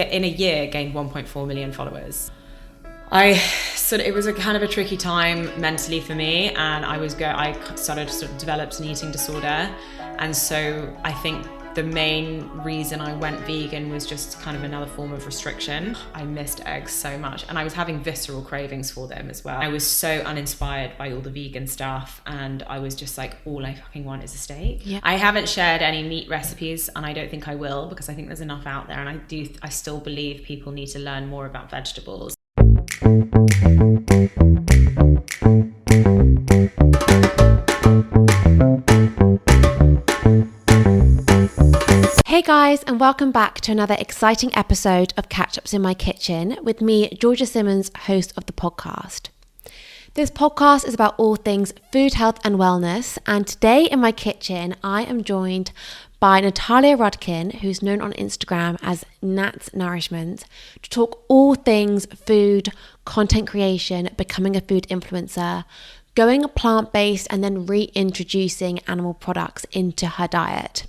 in a year gained 1.4 million followers. It was a kind of a tricky time mentally for me, and I started to develop an eating disorder, and so I think the main reason I went vegan was just kind of another form of restriction. I missed eggs so much, and I was having visceral cravings for them as well. I was so uninspired by all the vegan stuff, and I was just like, all I fucking want is a steak. Yeah. I haven't shared any meat recipes, and I don't think I will, because I think there's enough out there, and I still believe people need to learn more about vegetables. Hey guys, and welcome back to another exciting episode of Catch Ups in My Kitchen with me, Georgia Simmons, host of the podcast. This podcast is about all things food, health and wellness, and today in my kitchen I am joined by Natalia Rudin, who's known on Instagram as Nat's Nourishments, to talk all things food, content creation, becoming a food influencer, going plant-based and then reintroducing animal products into her diet.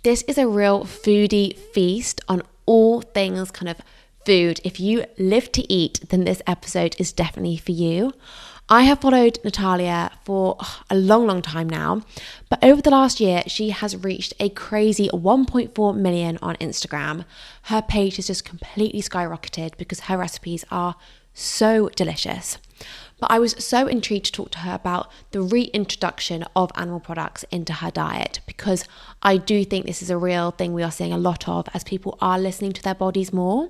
This is a real foodie feast on all things kind of food. If you live to eat, then this episode is definitely for you. I have followed Natalia for a long time now, but over the last year, she has reached a crazy 1.4 million on Instagram. Her page has just completely skyrocketed because her recipes are so delicious. But I was so intrigued to talk to her about the reintroduction of animal products into her diet, because I do think this is a real thing we are seeing a lot of as people are listening to their bodies more.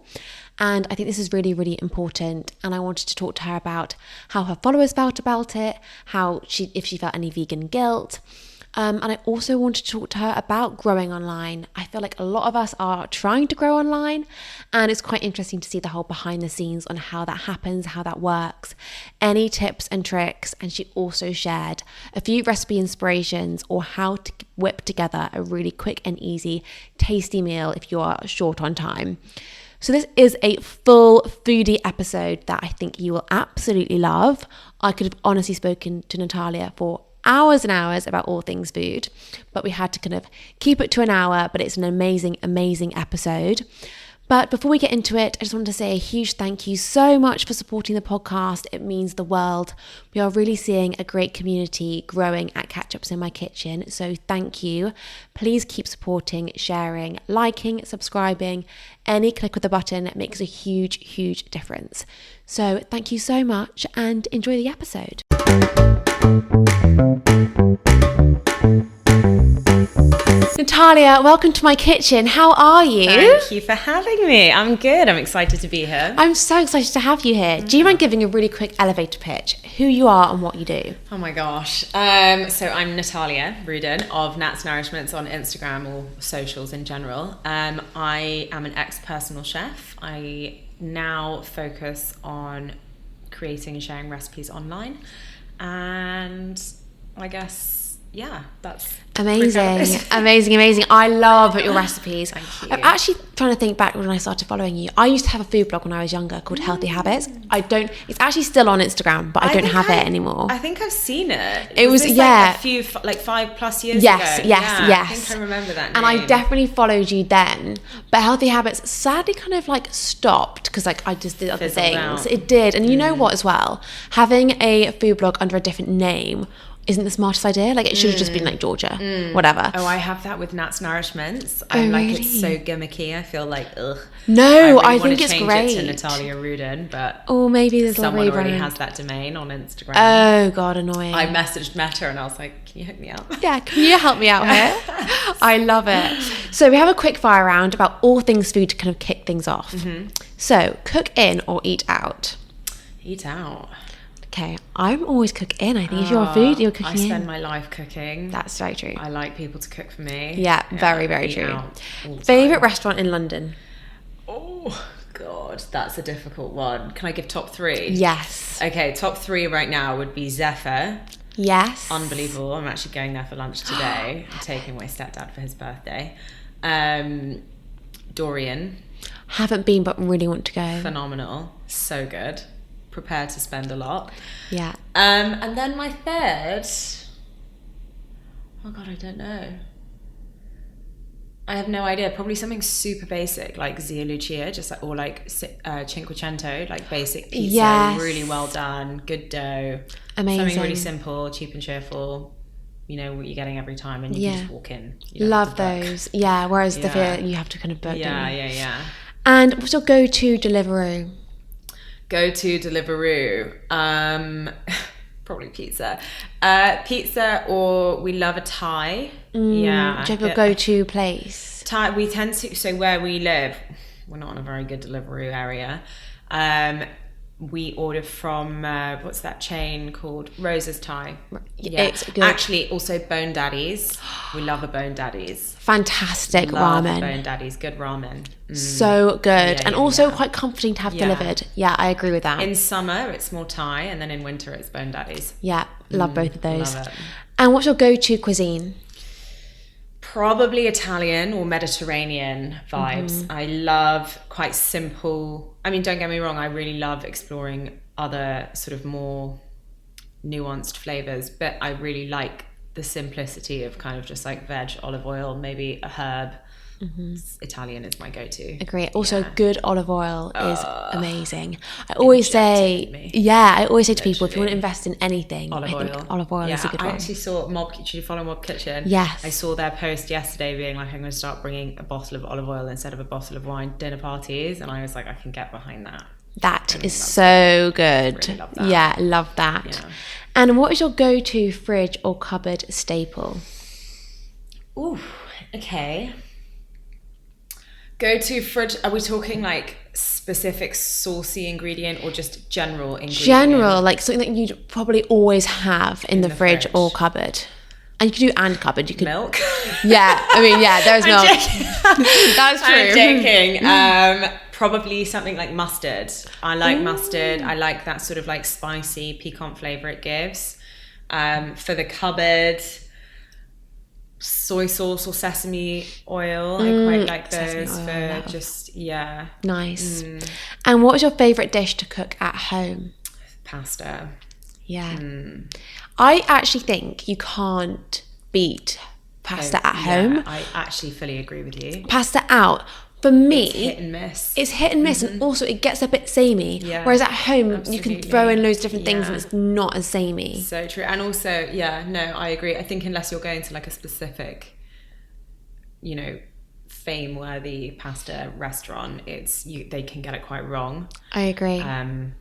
And I think this is really, really important. And I wanted to talk to her about how her followers felt about it, if she felt any vegan guilt. And I also wanted to talk to her about growing online. I feel like a lot of us are trying to grow online, and it's quite interesting to see the whole behind the scenes on how that happens, how that works, any tips and tricks. And she also shared a few recipe inspirations or how to whip together a really quick and easy, tasty meal if you are short on time. So this is a full foodie episode that I think you will absolutely love. I could have honestly spoken to Natalia for hours and hours about all things food, but we had to kind of keep it to an hour, but it's an amazing episode. But before we get into it, I just wanted to say a huge thank you so much for supporting the podcast. It means the world. We are really seeing a great community growing at Catch Ups in My Kitchen, so thank you. Please keep supporting, sharing, liking, subscribing. Any click with the button makes a huge difference. So thank you so much and enjoy the episode. Natalia, welcome to my kitchen. How are you? Thank you for having me. I'm good. I'm excited to be here. I'm so excited to have you here. Do you mind giving a really quick elevator pitch? Who you are and what you do? Oh my gosh. So I'm Natalia Rudin of Nat's Nourishments on Instagram or socials in general. I am an ex-personal chef. I now focus on creating and sharing recipes online. And I guess, yeah, that's amazing. I love your recipes. Thank you. I'm actually trying to think back when I started following you. I used to have a food blog when I was younger called Healthy Habits. It's actually still on Instagram, but I don't have it anymore. I think I've seen it. It was like a few, like 5+ years ago. Yes. I think I remember that name. And I definitely followed you then, but Healthy Habits sadly kind of like stopped because like I just did other things. Out. It did. And you know what as well? Having a food blog under a different name isn't the smartest idea. Like it should have just been like Georgia, whatever. Oh, I have that with Nat's Nourishments. Really? It's so gimmicky. I feel like, ugh. No, I really think it's change great. It to Natalia Rudin, but maybe there's someone already has that domain on Instagram. Oh God, annoying. I messaged Meta and I was like, can you hook me up? Yeah, can you help me out here? I love it. So we have a quick fire round about all things food to kind of kick things off. Mm-hmm. So cook in or eat out? Eat out. Okay, I'm always cook in. I think if you're a food, you're cooking in. I spend my life cooking. That's very true. I like people to cook for me. Yeah, very true. Favourite restaurant in London? Oh, God, that's a difficult one. Can I give top 3? Yes. Okay, top 3 right now would be Zephyr. Yes. Unbelievable. I'm actually going there for lunch today. I'm taking my stepdad for his birthday. Dorian. Haven't been, but really want to go. Phenomenal. So good. Prepared to spend a lot. Yeah. And then my third, oh God, I don't know. I have no idea. Probably something super basic like Zia Lucia, just like, or like Cinquecento, like basic pizza, Yes. really well done, good dough. Amazing. Something really simple, cheap and cheerful. You know what you're getting every time, and you can just walk in. You don't Love have to book. those. Yeah, whereas the fear you have to kind of book. Yeah. And what's your go-to Deliveroo? Go-to Deliveroo. Probably pizza. Pizza, or we love a Thai. Yeah. Do you have your go-to place? Thai, we tend to, so where we live, we're not in a very good Deliveroo area. We order from, what's that chain called? Rosa's Thai. Yeah. It's good. Actually, also Bone Daddies. We love a Bone Daddies. Fantastic Love ramen. Bone Daddies, good ramen. So good. And also yeah. quite comforting to have delivered. Yeah, I agree with that. In summer, it's more Thai, and then in winter, it's Bone Daddies. Yeah, love both of those. Love it. And what's your go-to cuisine? Probably Italian or Mediterranean vibes. I love quite simple. I mean, don't get me wrong, I really love exploring other sort of more nuanced flavors, but I really like the simplicity of kind of just like veg, olive oil, maybe a herb. Italian is my go-to. Agree. Also, good olive oil is amazing. I always say to people, if you want to invest in anything, I think olive oil is a good one. I actually saw did you follow Mob Kitchen? Yes. I saw their post yesterday being like, I'm going to start bringing a bottle of olive oil instead of a bottle of wine dinner parties, and I was like, I can get behind that. That is so good. Really love that. Yeah, love that. Yeah. And what is your go-to fridge or cupboard staple? Ooh, okay. Go-to fridge, are we talking like specific saucy ingredient or just general ingredient? General, like something that you'd probably always have in the fridge or cupboard. And you could do and cupboard. You could milk. Yeah, I mean, yeah, there's milk. That's true. I'm joking. Probably something like mustard. I like mustard. I like that sort of like spicy, piquant flavor it gives. For the cupboard, soy sauce or sesame oil. I quite like those for just, Nice. And what was your favourite dish to cook at home? Pasta. Yeah. I actually think you can't beat pasta at home. I actually fully agree with you. Pasta out, for me, it's hit and miss. It's hit and miss, and also it gets a bit samey. Yeah, whereas at home, you can throw in loads of different things and it's not as samey. So true. And also, I agree. I think unless you're going to like a specific, fame-worthy pasta restaurant, they can get it quite wrong. I agree. But I'm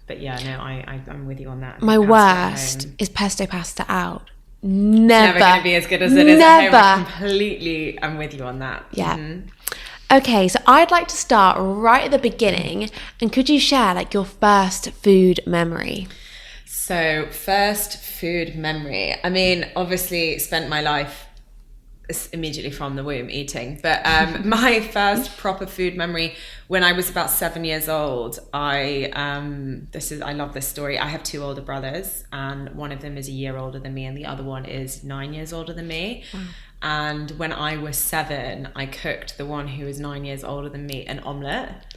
with you on that. My worst is pesto pasta out. Never going to be as good as it is at home. I'm with you on that. Yeah. Okay, so I'd like to start right at the beginning, and could you share like your first food memory? So first food memory. I mean, obviously spent my life immediately from the womb eating, but my first proper food memory when I was about 7 years old. I love this story. I have two older brothers, and one of them is a year older than me, and the other one is 9 years older than me. Wow. And when I was 7, I cooked the one who was 9 years older than me an omelette.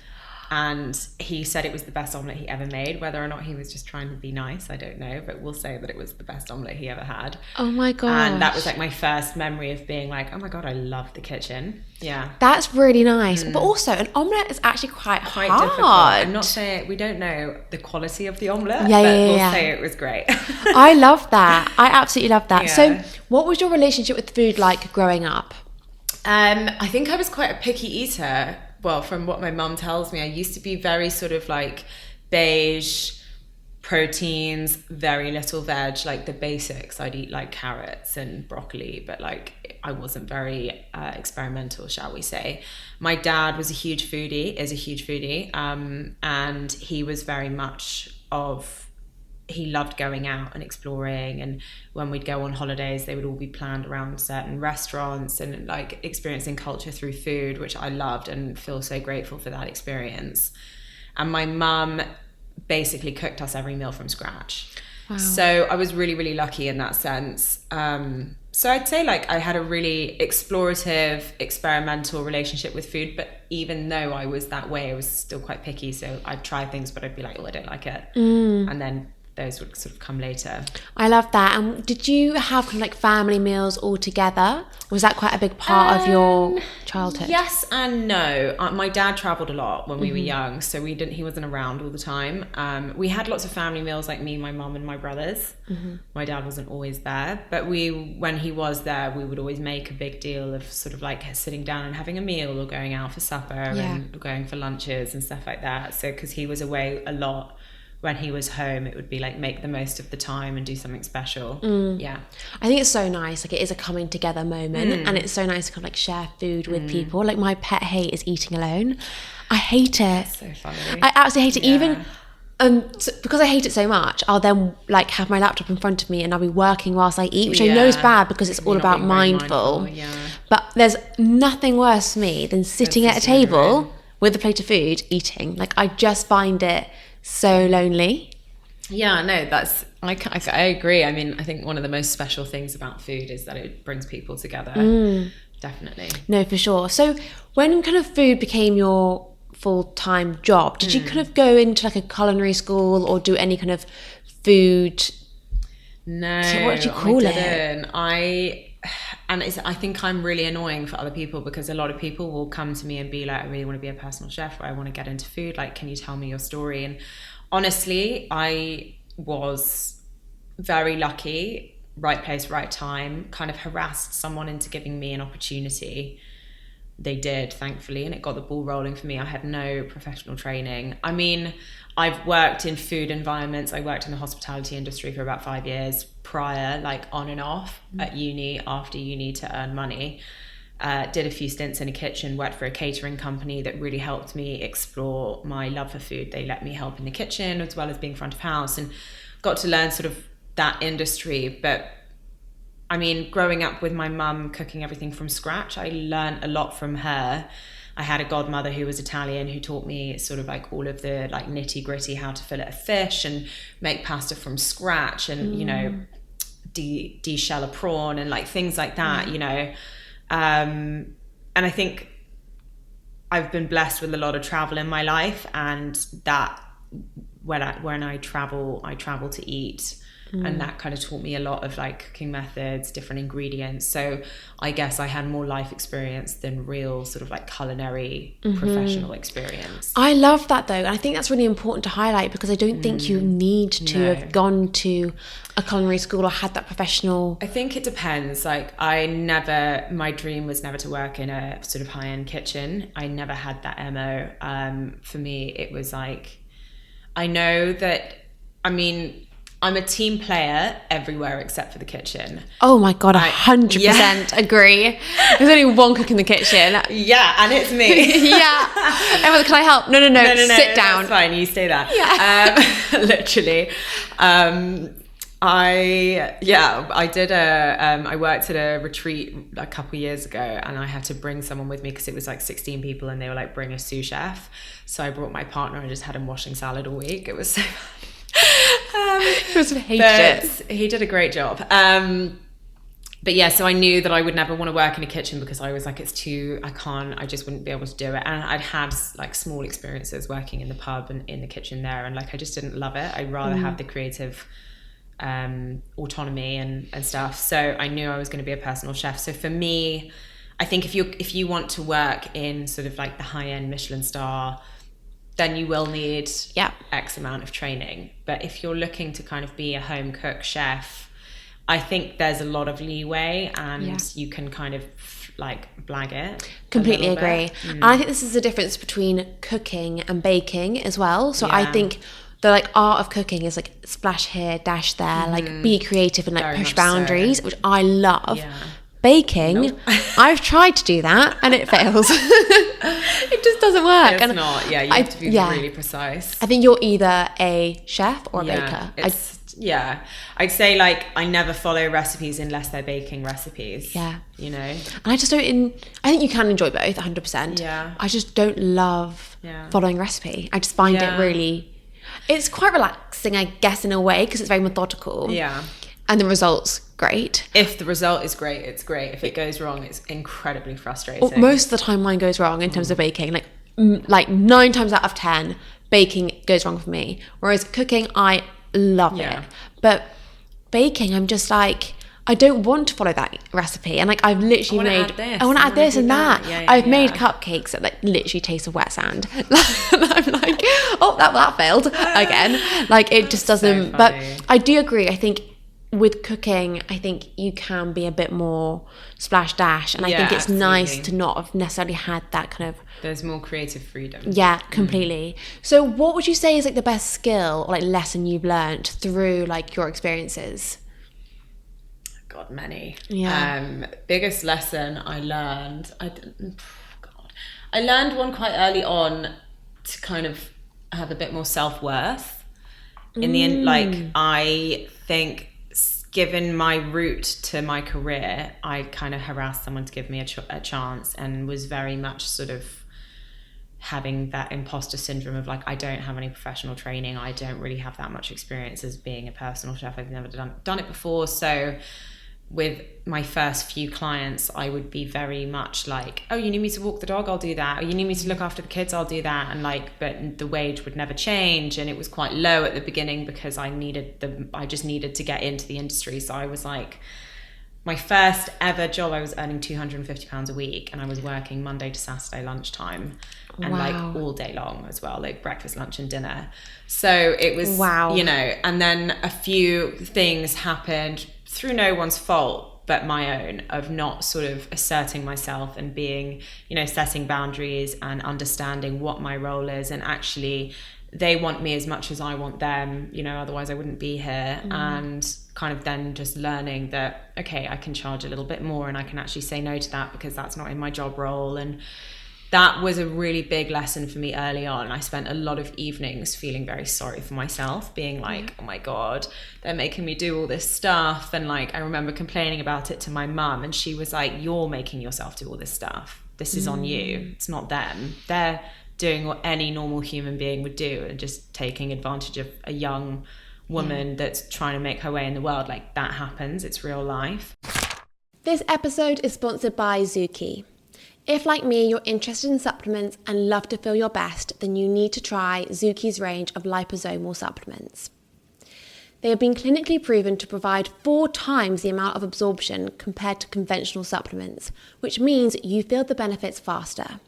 And he said it was the best omelette he ever made. Whether or not he was just trying to be nice, I don't know. But we'll say that it was the best omelette he ever had. Oh my god! And that was like my first memory of being like, oh my god, I love the kitchen. Yeah. That's really nice. But also, an omelette is actually quite hard. Difficult. I'm not saying we don't know the quality of the omelette, but we'll say it was great. I love that. I absolutely love that. Yeah. So, what was your relationship with food like growing up? I think I was quite a picky eater. Well, from what my mum tells me, I used to be very sort of like beige, proteins, very little veg, like the basics. I'd eat like carrots and broccoli, but like I wasn't very experimental, shall we say. My dad was is a huge foodie, and he was very much he loved going out and exploring, and when we'd go on holidays they would all be planned around certain restaurants and like experiencing culture through food, which I loved and feel so grateful for that experience. And my mum basically cooked us every meal from scratch. Wow. So I was really, really lucky in that sense. So I'd say like I had a really explorative, experimental relationship with food, but even though I was that way, I was still quite picky. So I'd try things, but I'd be like, oh, I don't like it. And then those would sort of come later. I love that. And did you have kind of like family meals all together? Was that quite a big part of your childhood? Yes and no. My dad travelled a lot when we were young, so he wasn't around all the time. We had lots of family meals, like me, my mum and my brothers. My dad wasn't always there, but when he was there, we would always make a big deal of sort of like sitting down and having a meal or going out for supper and going for lunches and stuff like that. So because he was away a lot, when he was home, it would be like make the most of the time and do something special. Yeah, I think it's so nice. Like, it is a coming together moment, and it's so nice to kind of like share food with people. Like, my pet hate is eating alone. I hate it. That's so funny. I absolutely hate it. Even because I hate it so much, I'll then like have my laptop in front of me and I'll be working whilst I eat, which I know is bad because it's all about mindful. But there's nothing worse for me than sitting at a table with a plate of food eating. Like, I just find it so lonely. Yeah, no, I agree. I mean, I think one of the most special things about food is that it brings people together. Definitely. No, for sure. So when kind of food became your full-time job, did you kind of go into like a culinary school or do any kind of food? No. So what did you call it? Didn't. I think I'm really annoying for other people, because a lot of people will come to me and be like, I really want to be a personal chef, or I want to get into food. Like, can you tell me your story? And honestly, I was very lucky, right place, right time, kind of harassed someone into giving me an opportunity. They did, thankfully, and it got the ball rolling for me. I had no professional training. I mean, I've worked in food environments. I worked in the hospitality industry for about 5 years prior, like on and off at uni, after uni, to earn money. Did a few stints in a kitchen, worked for a catering company that really helped me explore my love for food. They let me help in the kitchen as well as being front of house, and got to learn sort of that industry. But I mean, growing up with my mum cooking everything from scratch, I learned a lot from her. I had a godmother who was Italian who taught me sort of like all of the like nitty gritty, how to fillet a fish and make pasta from scratch, and you know, de-shell a prawn and like things like that, you know. And I think I've been blessed with a lot of travel in my life, and that when I travel to eat. And that kind of taught me a lot of like cooking methods, different ingredients. So I guess I had more life experience than real sort of like culinary professional experience. I love that though. And I think that's really important to highlight, because I don't think you need to have gone to a culinary school or had that professional. I think it depends. Like, my dream was never to work in a sort of high-end kitchen. I never had that MO. For me, it was like, I know that, I mean, I'm a team player everywhere except for the kitchen. Oh my God, 100% agree. There's only one cook in the kitchen. Yeah, and it's me. Yeah. Everyone, can I help? No, sit down. That's fine, you stay there. Yeah. Literally. I worked at a retreat a couple of years ago, and I had to bring someone with me because it was like 16 people and they were like, bring a sous chef. So I brought my partner and just had him washing salad all week. It was so fun. He did a great job. But yeah, so I knew that I would never want to work in a kitchen, because I was like, I just wouldn't be able to do it. And I'd had like small experiences working in the pub and in the kitchen there, and like I just didn't love it. I'd rather have the creative autonomy and stuff. So I knew I was going to be a personal chef. So for me, I think if you want to work in sort of like the high-end Michelin star, then you will need X amount of training. But if you're looking to kind of be a home cook chef, I think there's a lot of leeway, and you can kind of like blag it. Completely agree. And I think this is the difference between cooking and baking as well. So I think the like art of cooking is like splash here, dash there, like be creative and like Very push much boundaries, so. which I love. Yeah. Baking, Nope. I've tried to do that and it fails. It just doesn't work. It's not. Yeah, you have to be really precise. I think you're either a chef or a baker. I'd say like I never follow recipes unless they're baking recipes. Yeah. You know? And I just don't I think you can enjoy both 100%. Yeah. I just don't love following recipe. I just find it really, it's quite relaxing, I guess, in a way, because it's very methodical. Yeah. And the result's great. If the result is great, it's great. If it goes wrong, it's incredibly frustrating. Well, most of the time mine goes wrong in terms of baking. Like 9 times out of 10, baking goes wrong for me. Whereas cooking, I love it. But baking, I'm just like, I don't want to follow that recipe. And like, I've literally I want to add this and that. I've made cupcakes that like literally taste of wet sand. And I'm like, oh, that failed again. Like, it just doesn't. But I do agree. I think with cooking, I think you can be a bit more splash dash. And I think it's nice to not have necessarily had that kind of... There's more creative freedom. Yeah, completely. So what would you say is like the best skill or like lesson you've learned through like your experiences? God, many. Yeah. Biggest lesson I learned, I learned one quite early on to kind of have a bit more self-worth. In the end, like, I think given my route to my career, I kind of harassed someone to give me a chance, and was very much sort of having that imposter syndrome of like, I don't have any professional training. I don't really have that much experience as being a personal chef. I've never done it before. So with my first few clients, I would be very much like, oh, you need me to walk the dog? I'll do that. Or you need me to look after the kids? I'll do that. And like, but the wage would never change. And it was quite low at the beginning because I just needed to get into the industry. So I was like, my first ever job, I was earning £250 a week, and I was working Monday to Saturday lunchtime, and like all day long as well, like breakfast, lunch and dinner. So it was, you know, and then a few things happened through no one's fault but my own, of not sort of asserting myself and being, you know, setting boundaries and understanding what my role is. And actually they want me as much as I want them, you know, otherwise I wouldn't be here. And kind of then just learning that, okay, I can charge a little bit more and I can actually say no to that because that's not in my job role. And that was a really big lesson for me early on. I spent a lot of evenings feeling very sorry for myself, being like, oh my God, they're making me do all this stuff. And like, I remember complaining about it to my mum, and she was like, you're making yourself do all this stuff. This is on you. It's not them. They're doing what any normal human being would do, and just taking advantage of a young woman that's trying to make her way in the world. Like, that happens. It's real life. This episode is sponsored by Zuki. If, like me, you're interested in supplements and love to feel your best, then you need to try Zuki's range of liposomal supplements. They have been clinically proven to provide 4 times the amount of absorption compared to conventional supplements, which means you feel the benefits faster.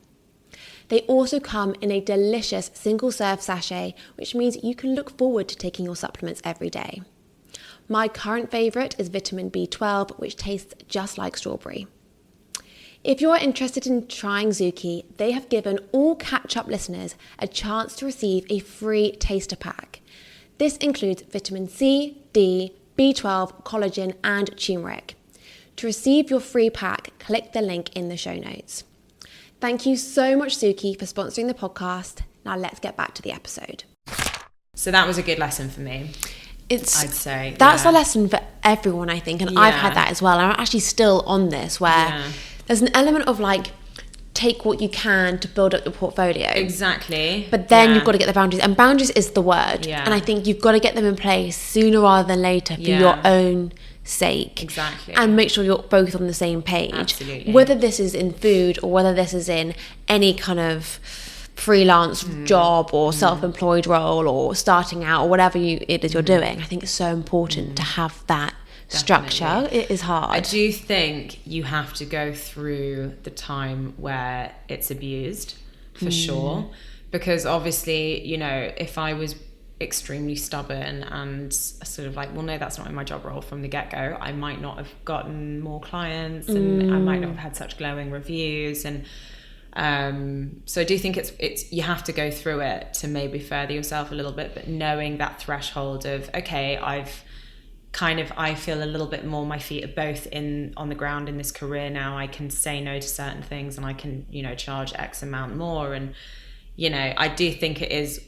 They also come in a delicious single-serve sachet, which means you can look forward to taking your supplements every day. My current favourite is vitamin B12, which tastes just like strawberry. If you're interested in trying Zuki, they have given all catch-up listeners a chance to receive a free taster pack. This includes vitamin C, D, B12, collagen, and turmeric. To receive your free pack, click the link in the show notes. Thank you so much, Zuki, for sponsoring the podcast. Now let's get back to the episode. So that was a good lesson for me. I'd say that's a lesson for everyone, I think, and I've had that as well. I'm actually still on this, where there's an element of like, take what you can to build up your portfolio. Exactly. But then you've got to get the boundaries, and boundaries is the word. And I think you've got to get them in place sooner rather than later for your own sake. Exactly. And make sure you're both on the same page. Absolutely. Whether this is in food or whether this is in any kind of freelance job or self-employed role or starting out or whatever it is you're doing, I think it's so important to have that structure. It is hard. I do think you have to go through the time where it's abused, for sure, because obviously, you know, if I was extremely stubborn and sort of like, well, no, that's not in my job role from the get-go, I might not have gotten more clients, and I might not have had such glowing reviews. And so I do think it's you have to go through it to maybe further yourself a little bit, but knowing that threshold of, okay, I feel a little bit more, my feet are both on the ground in this career now. I can say no to certain things, and I can, you know, charge X amount more. And, you know, I do think it's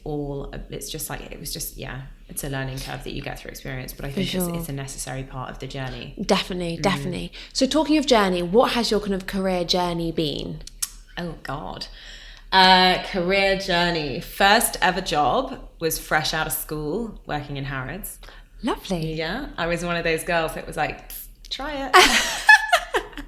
just like, it's a learning curve that you get through experience, but I think it's a necessary part of the journey. Definitely. So talking of journey, what has your kind of career journey been? Oh God. Career journey. First ever job was fresh out of school, working in Harrods. Lovely. Yeah. I was one of those girls that was like, try it.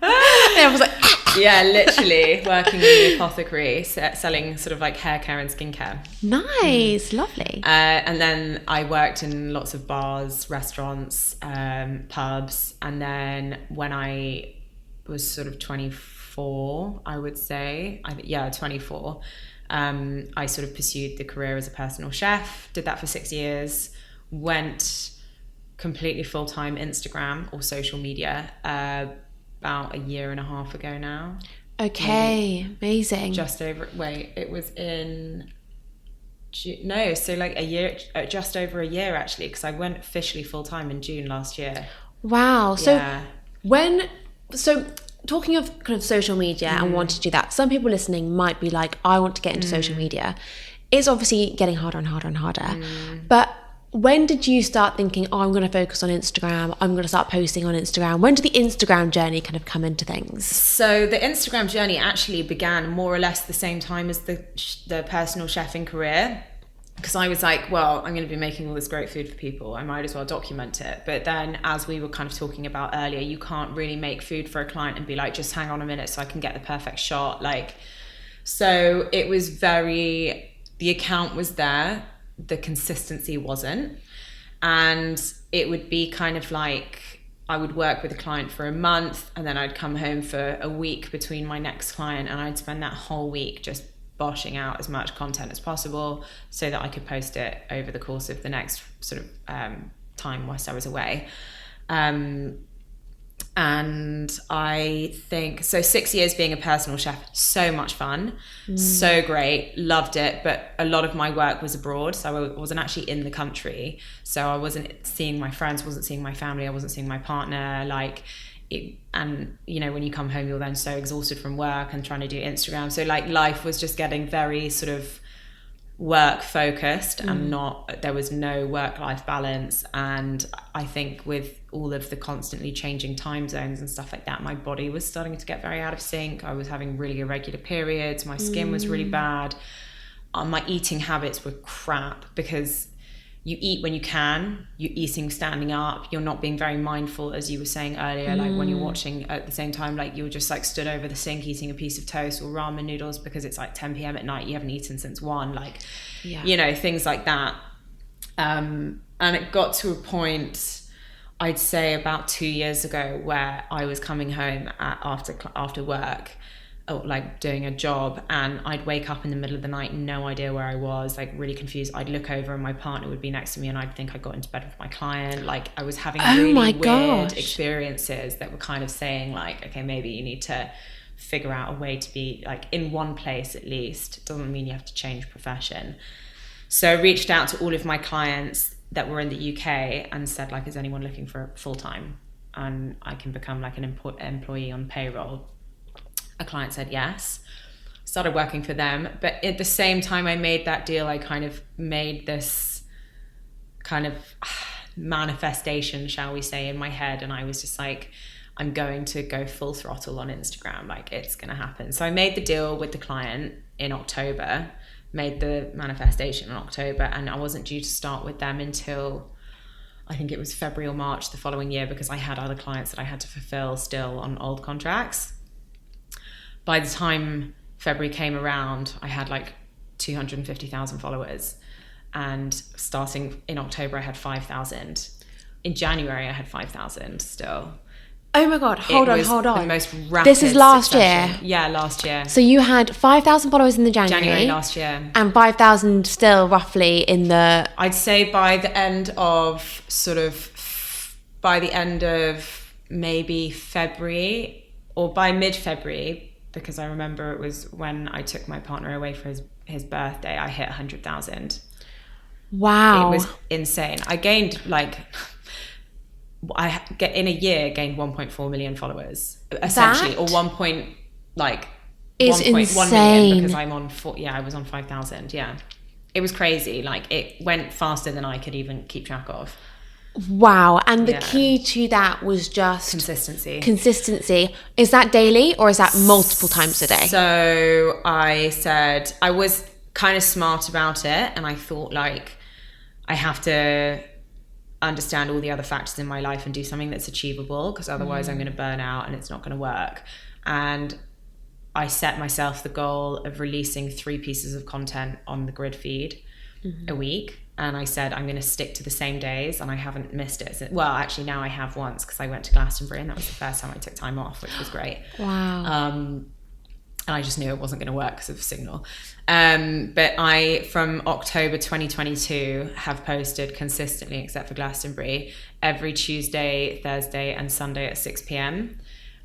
I was like, yeah, literally working in the apothecary, selling sort of like hair care and skincare. Nice, lovely. And then I worked in lots of bars, restaurants, pubs. And then when I was sort of 24, I would say, 24, I sort of pursued the career as a personal chef, did that for 6 years, went completely full-time Instagram or social media about a year and a half ago now. Okay, amazing. It was in June, no, so like a year, just over a year actually, because I went officially full-time in June last year. Wow. So Yeah. talking of kind of social media and wanting to do that, some people listening might be like, I want to get into social media. It's obviously getting harder and harder and harder. But when did you start thinking, oh, I'm going to focus on Instagram, I'm going to start posting on Instagram? When did the Instagram journey kind of come into things? So the Instagram journey actually began more or less the same time as the personal chefing career. Because I was like, well, I'm going to be making all this great food for people, I might as well document it. But then, as we were kind of talking about earlier, you can't really make food for a client and be like, just hang on a minute so I can get the perfect shot. So it was the account was there, the consistency wasn't. And it would be kind of like, I would work with a client for a month and then I'd come home for a week between my next client, and I'd spend that whole week just boshing out as much content as possible so that I could post it over the course of the next sort of time whilst I was away. And I think, so 6 years being a personal chef, so much fun, so great, loved it. But a lot of my work was abroad, so I wasn't actually in the country. So I wasn't seeing my friends, wasn't seeing my family, I wasn't seeing my partner, and you know, when you come home, you're then so exhausted from work and trying to do Instagram. So like life was just getting very sort of work focused and there was no work-life balance. And I think with all of the constantly changing time zones and stuff like that, my body was starting to get very out of sync. I was having really irregular periods, my skin was really bad, my eating habits were crap, because you eat when you can, you're eating standing up, you're not being very mindful, as you were saying earlier, like when you're watching at the same time, like you're just like stood over the sink eating a piece of toast or ramen noodles because it's like 10 p.m. at night, you haven't eaten since 1, you know, things like that. And it got to a point, I'd say about 2 years ago, where I was coming home after work, like doing a job, and I'd wake up in the middle of the night, no idea where I was, like really confused. I'd look over and my partner would be next to me and I'd think I got into bed with my client. Like I was having really weird experiences that were kind of saying like, okay, maybe you need to figure out a way to be like in one place at least. It doesn't mean you have to change profession. So I reached out to all of my clients that were in the UK and said like, is anyone looking for full-time and I can become like an employee on payroll? A client said yes, started working for them. But at the same time I made that deal, I kind of made this kind of manifestation, shall we say, in my head. And I was just like, I'm going to go full throttle on Instagram, like it's going to happen. So I made the deal with the client in October, made the manifestation in October, and I wasn't due to start with them until I think it was February or March the following year, because I had other clients that I had to fulfill still on old contracts. By the time February came around, I had like 250,000 followers. And starting in October, I had 5,000. In January, I had 5,000 still. Oh my God, hold on. The most rapid This is last succession. year? Yeah, last year. So you had 5,000 followers in the January last year. And 5,000 still roughly in the... I'd say by the end of maybe February, or by mid-February, because I remember it was when I took my partner away for his birthday, I hit 100,000. Wow. It was insane. I gained in a year gained 1.4 million followers, essentially, that or 1.1 insane. million, because I was on 5,000. Yeah, it was crazy. Like it went faster than I could even keep track of. Wow. And the key to that was just consistency. Is that daily or is that multiple times a day? So I said, I was kind of smart about it, and I thought like, I have to understand all the other factors in my life and do something that's achievable, because otherwise I'm going to burn out and it's not going to work. And I set myself the goal of releasing 3 pieces of content on the grid feed a week. And I said, I'm going to stick to the same days, and I haven't missed it. So, well, actually now I have once, because I went to Glastonbury and that was the first time I took time off, which was great. Wow. And I just knew it wasn't going to work because of signal. But I, from October 2022, have posted consistently, except for Glastonbury, every Tuesday, Thursday and Sunday at 6 p.m.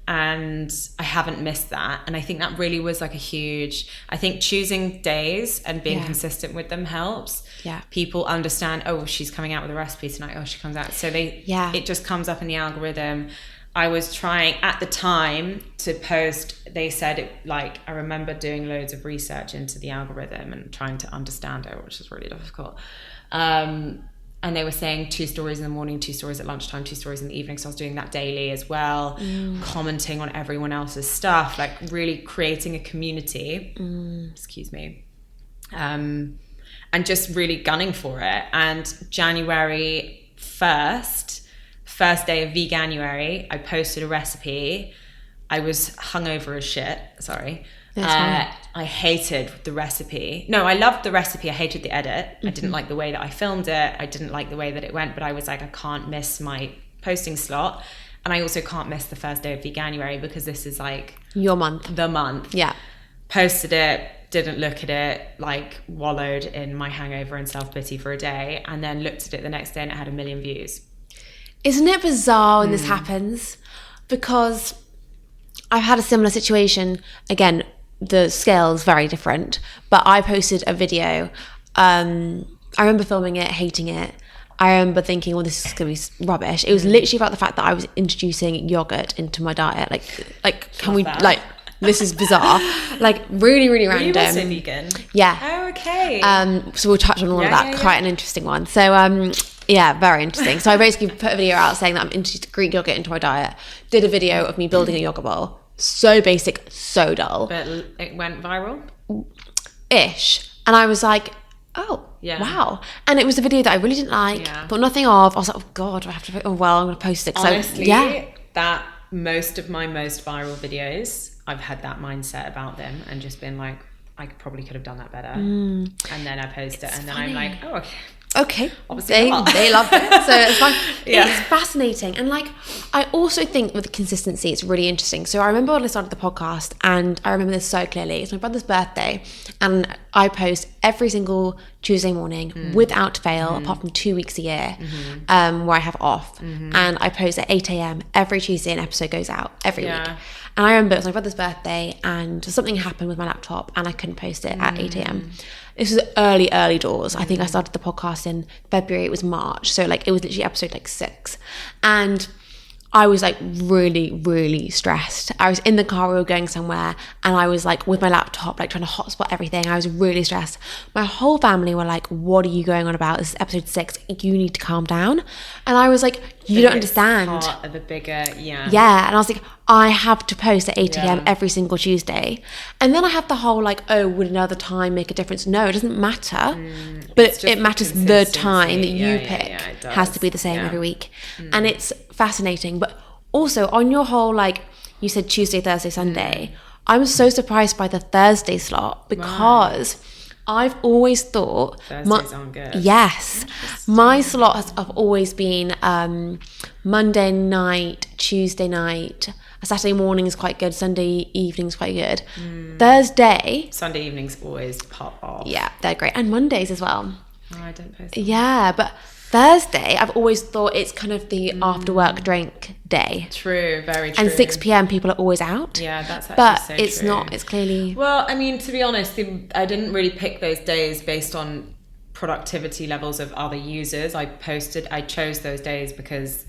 And I haven't missed that. And I think that really was like a huge, I think choosing days and being consistent with them helps. Yeah. People understand, oh, she's coming out with a recipe tonight. Oh, she comes out. So it just comes up in the algorithm. I was trying at the time to post, they said it, like, I remember doing loads of research into the algorithm and trying to understand it, which is really difficult. And they were saying 2 stories in the morning, 2 stories at lunchtime, 2 stories in the evening. So I was doing that daily as well, commenting on everyone else's stuff, like really creating a community, excuse me, and just really gunning for it. And January 1st, first day of Veganuary, I posted a recipe. I was hungover as shit, sorry. I hated the recipe. No, I loved the recipe. I hated the edit. I didn't like the way that I filmed it. I didn't like the way that it went, but I was like, I can't miss my posting slot. And I also can't miss the first day of Veganuary, because this is like your month. The month. Yeah. Posted it, didn't look at it, like wallowed in my hangover and self-pity for a day, and then looked at it the next day and it had 1 million views. Isn't it bizarre when this happens? Because I've had a similar situation. Again, the scale is very different, but I posted a video. I remember filming it, hating it. I remember thinking, well, this is going to be rubbish. It was literally about the fact that I was introducing yogurt into my diet. Like, can we, like, this is bizarre. Like, really, really random. Were you also vegan? Yeah. Oh, okay. So we'll touch on all of that. Quite an interesting one. So, yeah, very interesting. So I basically put a video out saying that I'm introducing Greek yogurt into my diet. Did a video of me building a yogurt bowl. So basic, so dull. But it went viral? Ish. And I was like, oh, wow. And it was a video that I really didn't like, but nothing of. I was like, oh God, do I have to, I'm going to post it. Honestly, that most of my most viral videos, I've had that mindset about them and just been like, I probably could have done that better. And then I post it and then I'm like, oh, okay. Obviously they love it, so it's fine. It's fascinating. And like, I also think with the consistency, it's really interesting. So I remember when I started the podcast, and I remember this so clearly. It's my brother's birthday, and I post every single Tuesday morning without fail, apart from 2 weeks a year, where I have off. And I post at 8 a.m. every Tuesday. An episode goes out every week. And I remember it was my brother's birthday, and something happened with my laptop and I couldn't post it at 8 a.m. This was early doors. I think I started the podcast in February. It was March. So like, it was literally episode like 6. And I was like really, really stressed. I was in the car, we were going somewhere, and I was like with my laptop, like trying to hotspot everything. I was really stressed. My whole family were like, what are you going on about? This is episode 6. You need to calm down. And I was like, you don't understand. Part of the bigger, Yeah. And I was like, I have to post at 8 a.m. every single Tuesday. And then I have the whole like, oh, would another time make a difference? No, it doesn't matter. But it matters the time that you pick has to be the same every week. And it's fascinating. But also on your whole, like you said, Tuesday, Thursday, Sunday, I'm so surprised by the Thursday slot, because I've always thought Thursdays aren't good. Yes, my slots have always been Monday night, Tuesday night. Saturday morning is quite good. Sunday evening is quite good. Sunday evenings always pop off. Yeah, they're great, and Mondays as well. Oh, I don't post. Yeah, but Thursday, I've always thought it's kind of the after work drink day. True, very true. And 6 p.m. people are always out. Yeah, that's actually but so it's true. not. It's clearly. Well, I mean, to be honest, I didn't really pick those days based on productivity levels of other users. I chose those days because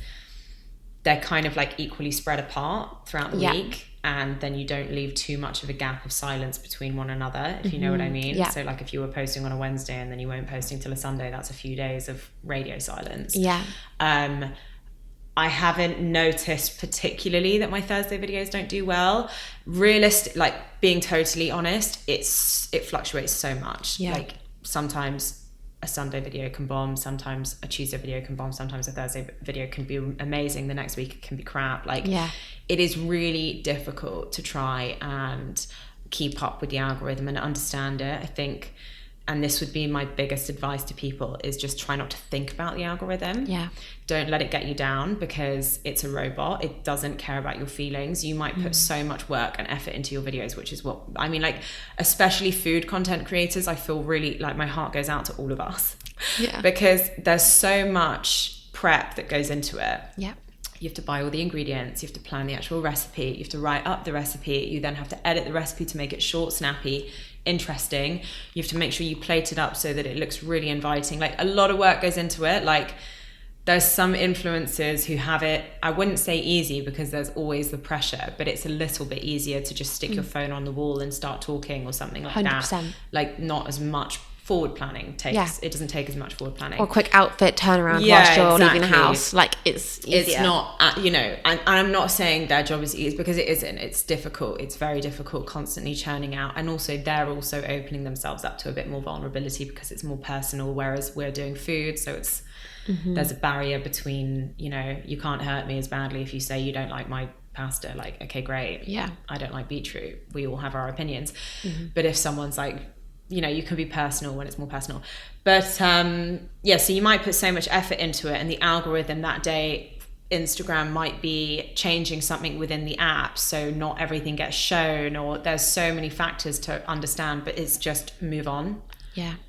they're kind of like equally spread apart throughout the week, and then you don't leave too much of a gap of silence between one another, if you know what I mean. So like, if you were posting on a Wednesday and then you weren't posting till a Sunday, that's a few days of radio silence. I haven't noticed particularly that my Thursday videos don't do well. Like, being totally honest, it fluctuates so much. Like, sometimes a Sunday video can bomb, sometimes a Tuesday video can bomb, sometimes a Thursday video can be amazing, the next week it can be crap. Like, it is really difficult to try and keep up with the algorithm and understand it, I think. And this would be my biggest advice to people, is just try not to think about the algorithm. Don't let it get you down, because it's a robot. It doesn't care about your feelings. You might put so much work and effort into your videos, which is what I mean, like, especially food content creators, I feel really like my heart goes out to all of us, because there's so much prep that goes into it. You have to buy all the ingredients, you have to plan the actual recipe, you have to write up the recipe, you then have to edit the recipe to make it short, snappy, interesting. You have to make sure you plate it up so that it looks really inviting. Like, a lot of work goes into it. Like, there's some influencers who have it, I wouldn't say easy, because there's always the pressure, but it's a little bit easier to just stick your phone on the wall and start talking or something like 100%. that. Like, not as much forward planning takes. It doesn't take as much forward planning, or quick outfit turnaround whilst you're leaving the house. Like, it's easier. It's not, you know, and I'm not saying their job is easy, because it isn't. It's difficult. It's very difficult, constantly churning out. And also, they're also opening themselves up to a bit more vulnerability, because it's more personal, whereas we're doing food, so it's there's a barrier between, you know, you can't hurt me as badly if you say you don't like my pasta. Like, okay, great, I don't like beetroot, we all have our opinions. But if someone's like, you know, you can be personal when it's more personal. But so you might put so much effort into it, and the algorithm that day, Instagram might be changing something within the app, so not everything gets shown, or there's so many factors to understand. But it's just move on.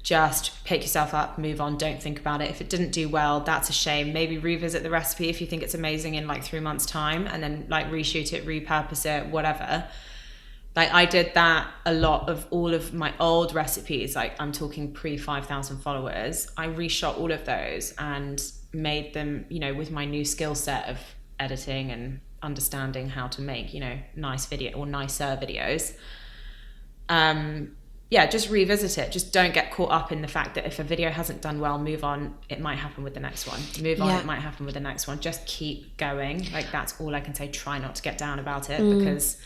Just pick yourself up, move on, don't think about it. If it didn't do well, that's a shame. Maybe revisit the recipe if you think it's amazing in like 3 months time, and then like reshoot it, repurpose it, whatever. Like, I did that a lot of all of my old recipes. Like, I'm talking pre 5,000 followers. I reshot all of those and made them, you know, with my new skill set of editing and understanding how to make, you know, nice video or nicer videos. Just revisit it. Just don't get caught up in the fact that if a video hasn't done well, move on. It might happen with the next one. Move on. It might happen with the next one. Just keep going. Like, that's all I can say. Try not to get down about it, because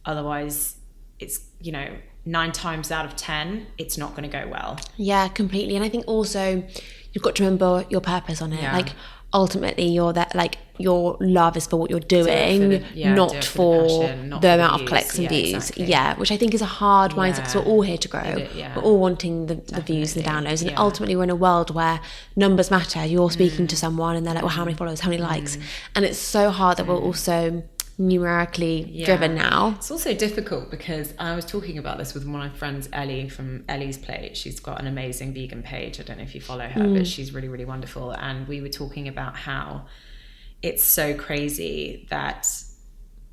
otherwise it's, you know, 9 times out of 10, it's not going to go well. Yeah, completely. And I think also you've got to remember your purpose on it. Like, ultimately, you're that, like, your love is for what you're doing, not for the amount of clicks and views. Exactly. Which I think is a hard mindset, because we're all here to grow. We're all wanting the views and the downloads. And ultimately, we're in a world where numbers matter. You're speaking to someone and they're like, well, how many followers, how many likes? And it's so hard that we're also numerically driven now. It's also difficult, because I was talking about this with one of my friends, Ellie, from Ellie's Plate. She's got an amazing vegan page. I don't know if you follow her, but she's really, really wonderful. And we were talking about how it's so crazy that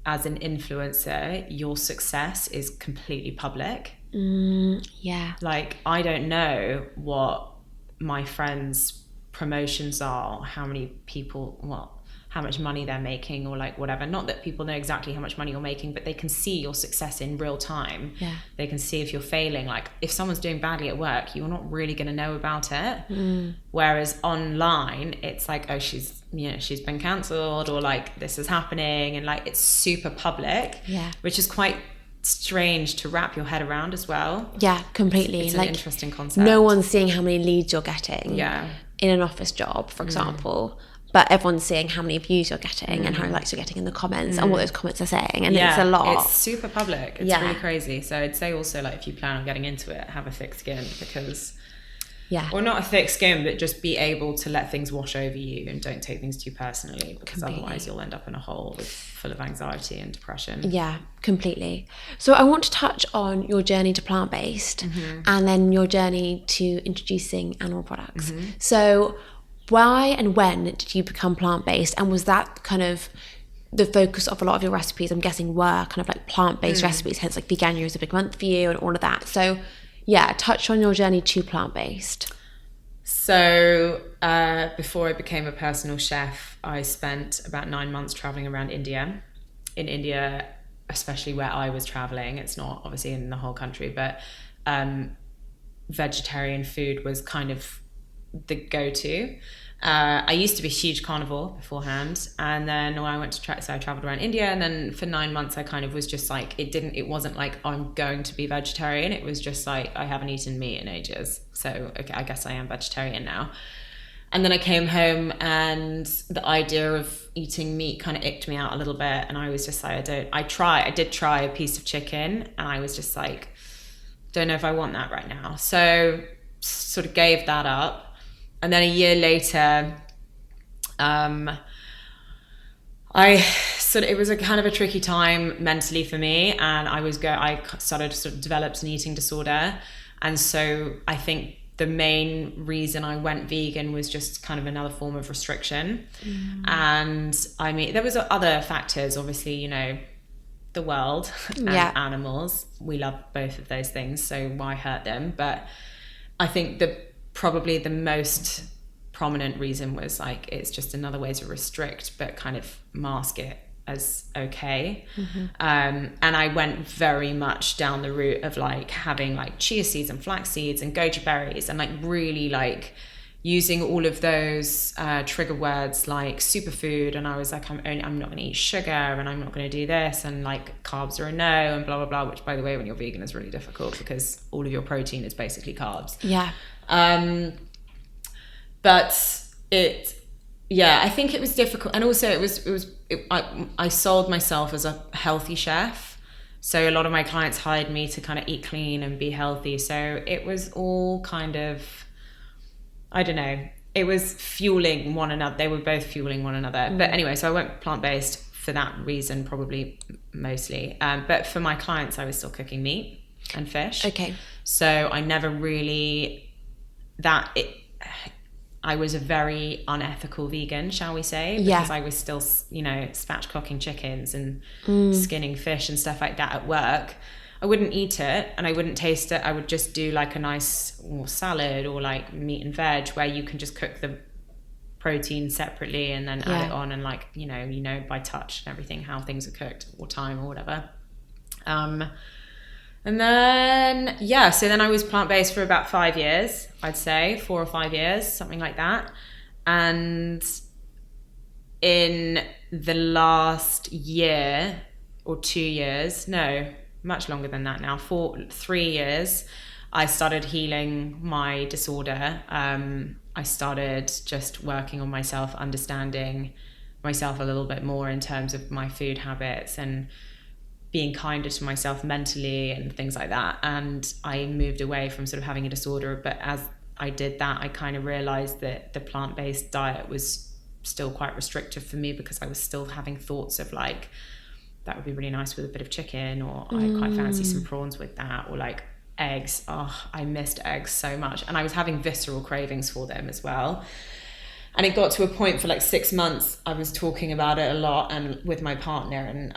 as an influencer, your success is completely public. Like, I don't know what my friends' promotions are, how many people, how much money they're making, or like whatever. Not that people know exactly how much money you're making, but they can see your success in real time. They can see if you're failing. Like, if someone's doing badly at work, you're not really going to know about it. Whereas online, it's like, oh, she's been cancelled, or like this is happening, and like it's super public. Which is quite strange to wrap your head around as well. Completely. It's like, an interesting concept. No one's seeing how many leads you're getting in an office job, for example. But everyone's seeing how many views you're getting and how many likes you're getting in the comments and what those comments are saying. And it's a lot. It's super public. It's really crazy. So I'd say also, like, if you plan on getting into it, have a thick skin, because... Or not a thick skin, but just be able to let things wash over you and don't take things too personally, because otherwise you'll end up in a hole full of anxiety and depression. Yeah, completely. So I want to touch on your journey to plant-based and then your journey to introducing animal products. So why and when did you become plant-based? And was that kind of the focus of a lot of your recipes? I'm guessing were kind of like plant-based recipes, hence like Veganuary is a big month for you and all of that. So yeah, touch on your journey to plant-based. So before I became a personal chef, I spent about 9 months traveling around India. In India, especially where I was traveling, it's not obviously in the whole country, but vegetarian food was kind of the go-to. I used to be a huge carnivore beforehand, and then when I went to so I traveled around India, and then for 9 months I kind of was just like, it wasn't like I'm going to be vegetarian. It was just like I haven't eaten meat in ages, so okay, I guess I am vegetarian now. And then I came home, and the idea of eating meat kind of icked me out a little bit, and I was just like, I did try a piece of chicken, and I was just like, don't know if I want that right now. So sort of gave that up. And then a year later, it was a kind of a tricky time mentally for me, and I started to sort of developed an eating disorder. And so I think the main reason I went vegan was just kind of another form of restriction. And I mean, there was other factors, obviously, you know, the world and animals. We love both of those things, so why hurt them? But I think probably the most prominent reason was like, it's just another way to restrict but kind of mask it as okay. And I went very much down the route of like having like chia seeds and flax seeds and goji berries, and like really like using all of those trigger words like superfood. And I was like, I'm not going to eat sugar, and I'm not going to do this, and like carbs are a no, and blah blah blah, which by the way, when you're vegan is really difficult because all of your protein is basically carbs. But I think it was difficult. And also I sold myself as a healthy chef. So a lot of my clients hired me to kind of eat clean and be healthy. So it was all kind of, I don't know, it was fueling one another. They were both fueling one another. But anyway, so I went plant-based for that reason, probably mostly. But for my clients, I was still cooking meat and fish. Okay. So I never really, I was a very unethical vegan, shall we say, because I was still, you know, spatchcocking chickens and skinning fish and stuff like that at work. I wouldn't eat it and I wouldn't taste it. I would just do like a nice salad or like meat and veg where you can just cook the protein separately and then add it on, and like, you know, by touch and everything, how things are cooked or time or whatever. And then, so then I was plant-based for about 5 years, I'd say 4 or 5 years, something like that. And in the last year or 2 years, no, much longer than that now, 3 years, I started healing my disorder. I started just working on myself, understanding myself a little bit more in terms of my food habits and being kinder to myself mentally and things like that. And I moved away from sort of having a disorder. But as I did that, I kind of realized that the plant-based diet was still quite restrictive for me, because I was still having thoughts of like, that would be really nice with a bit of chicken, or I quite fancy some prawns with that, or like eggs. Oh, I missed eggs so much. And I was having visceral cravings for them as well. And it got to a point for like 6 months, I was talking about it a lot and with my partner,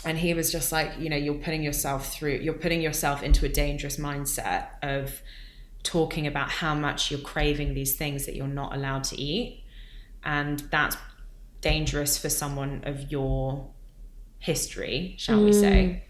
and he was just like, you know, you're putting yourself into a dangerous mindset of talking about how much you're craving these things that you're not allowed to eat. And that's dangerous for someone of your history, shall we say.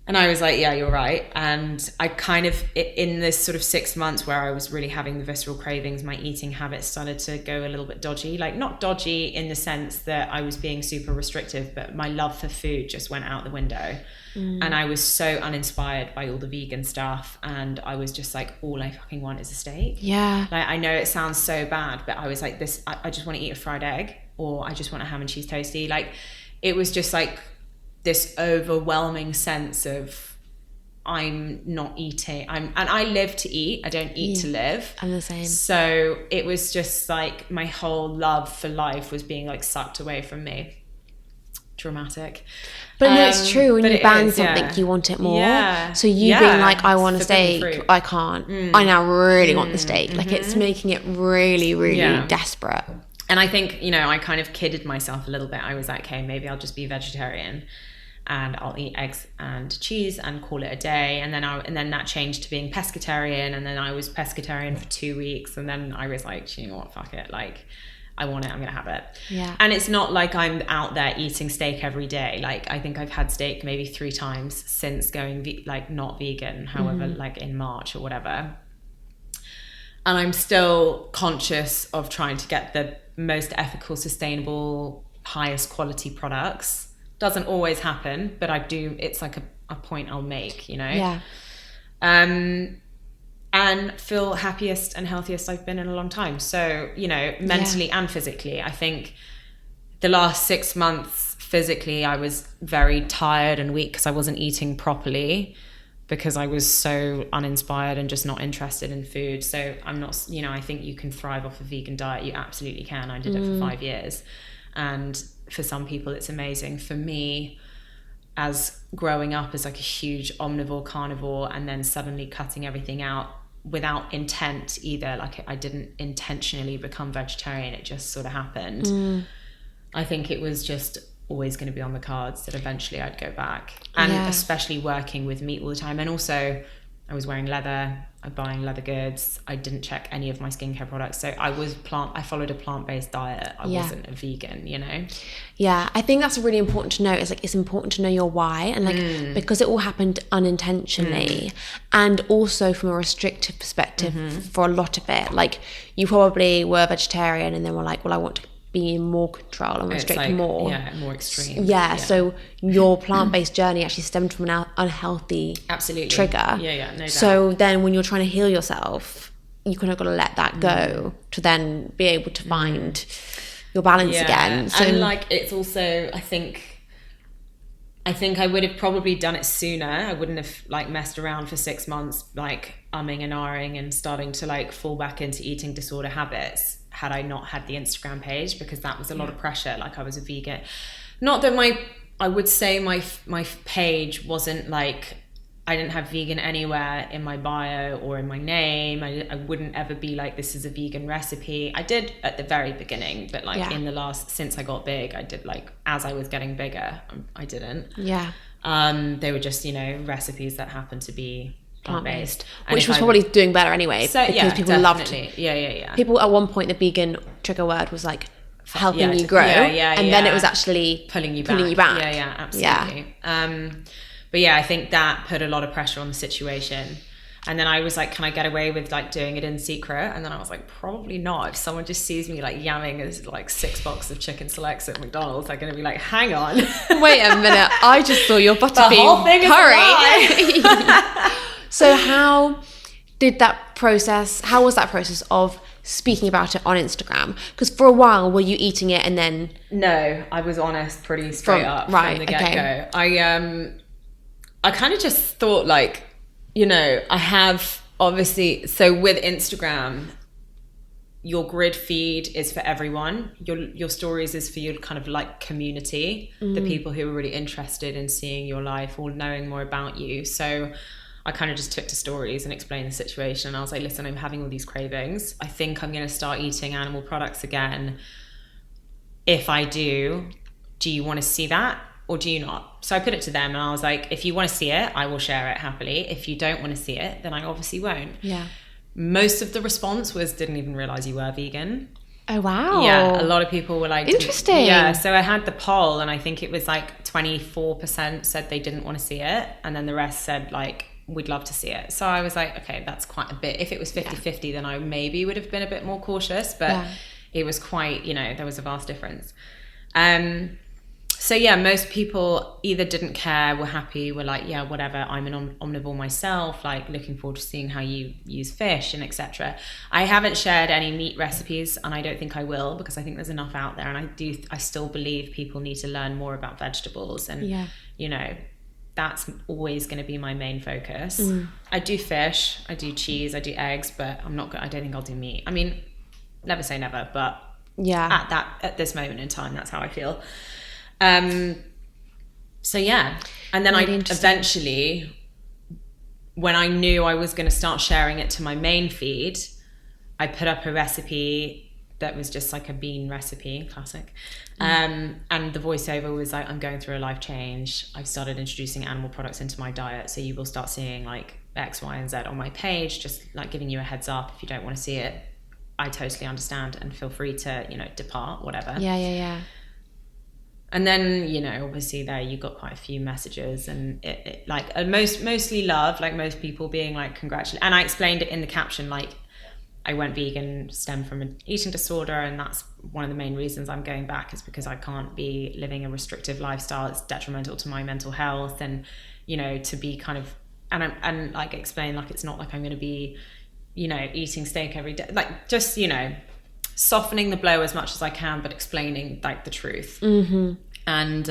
And I was like, yeah, you're right. And I kind of, in this sort of 6 months where I was really having the visceral cravings, my eating habits started to go a little bit dodgy. Like, not dodgy in the sense that I was being super restrictive, but my love for food just went out the window. And I was so uninspired by all the vegan stuff. And I was just like, all I fucking want is a steak. Yeah. Like, I know it sounds so bad, but I was like, I just want to eat a fried egg, or I just want a ham and cheese toastie. Like, it was just like this overwhelming sense of I'm not eating. And I live to eat. I don't eat to live. I'm the same. So it was just like my whole love for life was being like sucked away from me. Dramatic. But no, it's true. When you ban something, you want it more. Yeah. So you being like, I want a steak, I can't. I now really want the steak. Like, it's making it really, really desperate. And I think, you know, I kind of kidded myself a little bit. I was like, okay, maybe I'll just be vegetarian and I'll eat eggs and cheese and call it a day. And then that changed to being pescatarian. And then I was pescatarian for 2 weeks. And then I was like, you know what, fuck it. Like, I want it, I'm going to have it. Yeah. And it's not like I'm out there eating steak every day. Like, I think I've had steak maybe 3 times since going not vegan, however, like in March or whatever. And I'm still conscious of trying to get the most ethical, sustainable, highest quality products. Doesn't always happen, but I do. It's like a point I'll make, you know? Yeah. And feel happiest and healthiest I've been in a long time. So, you know, mentally and physically, I think the last 6 months physically, I was very tired and weak because I wasn't eating properly, because I was so uninspired and just not interested in food. So I'm not, you know, I think you can thrive off a vegan diet. You absolutely can. I did it for 5 years. And for some people, it's amazing. For me, as growing up as like a huge omnivore, carnivore, and then suddenly cutting everything out without intent either, like I didn't intentionally become vegetarian. It just sort of happened. I think it was just always going to be on the cards that eventually I'd go back, and especially working with meat all the time. And also I was wearing leather, I'm buying leather goods, I didn't check any of my skincare products, so I followed a plant-based diet. I wasn't a vegan, you know. I think that's really important to know. It's like, it's important to know your why, and like because it all happened unintentionally, and also from a restrictive perspective for a lot of it. Like, you probably were vegetarian and then were like, well, I want to be in more control and restrict like, more. Yeah, more extreme. Yeah, so your plant-based journey actually stemmed from an unhealthy trigger. Yeah, no doubt. So then when you're trying to heal yourself, you kind of got to let that go to then be able to find your balance again. So, and like, it's also, I think I would have probably done it sooner. I wouldn't have like messed around for 6 months, like umming and ahhing and starting to like fall back into eating disorder habits, had I not had the Instagram page, because that was a lot of pressure. Like, I was a vegan. Not that I would say my page wasn't like, I didn't have vegan anywhere in my bio or in my name. I wouldn't ever be like, this is a vegan recipe. I did at the very beginning, but like in the last, since I got big, I did like, as I was getting bigger, I didn't. Yeah. They were just, you know, recipes that happened to be plant-based, which was probably doing better anyway, so, because people loved it. Yeah. People at one point, the vegan trigger word was like helping you grow, and then it was actually pulling you back. Yeah, absolutely. But yeah, I think that put a lot of pressure on the situation. And then I was like, can I get away with like doing it in secret? And then I was like, probably not. If someone just sees me like yamming like 6 boxes of chicken selects at McDonald's, they're going to be like, hang on. Wait a minute. I just saw your butterbean curry. So how was that process of speaking about it on Instagram? Because for a while, were you eating it and then... No, I was honest pretty straight up from the get-go. I kind of just thought like, you know, I have obviously, so with Instagram, your grid feed is for everyone. Your stories is for your kind of like community, the people who are really interested in seeing your life or knowing more about you. So I kind of just took to stories and explained the situation. And I was like, listen, I'm having all these cravings. I think I'm going to start eating animal products again. If I do you want to see that? Or do you not? So I put it to them and I was like, if you want to see it, I will share it happily. If you don't want to see it, then I obviously won't. Yeah. Most of the response was, didn't even realize you were vegan. Oh, wow. Yeah, a lot of people were like... Interesting. Yeah, so I had the poll and I think it was like 24% said they didn't want to see it. And then the rest said like, we'd love to see it. So I was like, okay, that's quite a bit. If it was 50-50, then I maybe would have been a bit more cautious. But it was quite, you know, there was a vast difference. So yeah, most people either didn't care, were happy, were like, yeah, whatever, I'm an omnivore myself, like looking forward to seeing how you use fish and etc. I haven't shared any meat recipes and I don't think I will, because I think there's enough out there, and I still believe people need to learn more about vegetables, and you know, that's always going to be my main focus. I do fish, I do cheese, I do eggs, but I don't think I'll do meat. I mean, never say never, but at this moment in time, that's how I feel. So yeah, and then I eventually, when I knew I was going to start sharing it to my main feed, I put up a recipe that was just like a bean recipe, classic. And the voiceover was like, I'm going through a life change. I've started introducing animal products into my diet. So you will start seeing like X, Y, and Z on my page, just like giving you a heads up. If you don't want to see it, I totally understand, and feel free to, you know, depart, whatever. Yeah. And then, you know, obviously there you got quite a few messages, and it like mostly love, like most people being like congratulations. And I explained it in the caption, like, I went vegan stemmed from an eating disorder, and that's one of the main reasons I'm going back, is because I can't be living a restrictive lifestyle. It's detrimental to my mental health, and to be kind of and like explain, like, it's not like I'm going to be eating steak every day, like, just softening the blow as much as I can, but explaining like the truth. And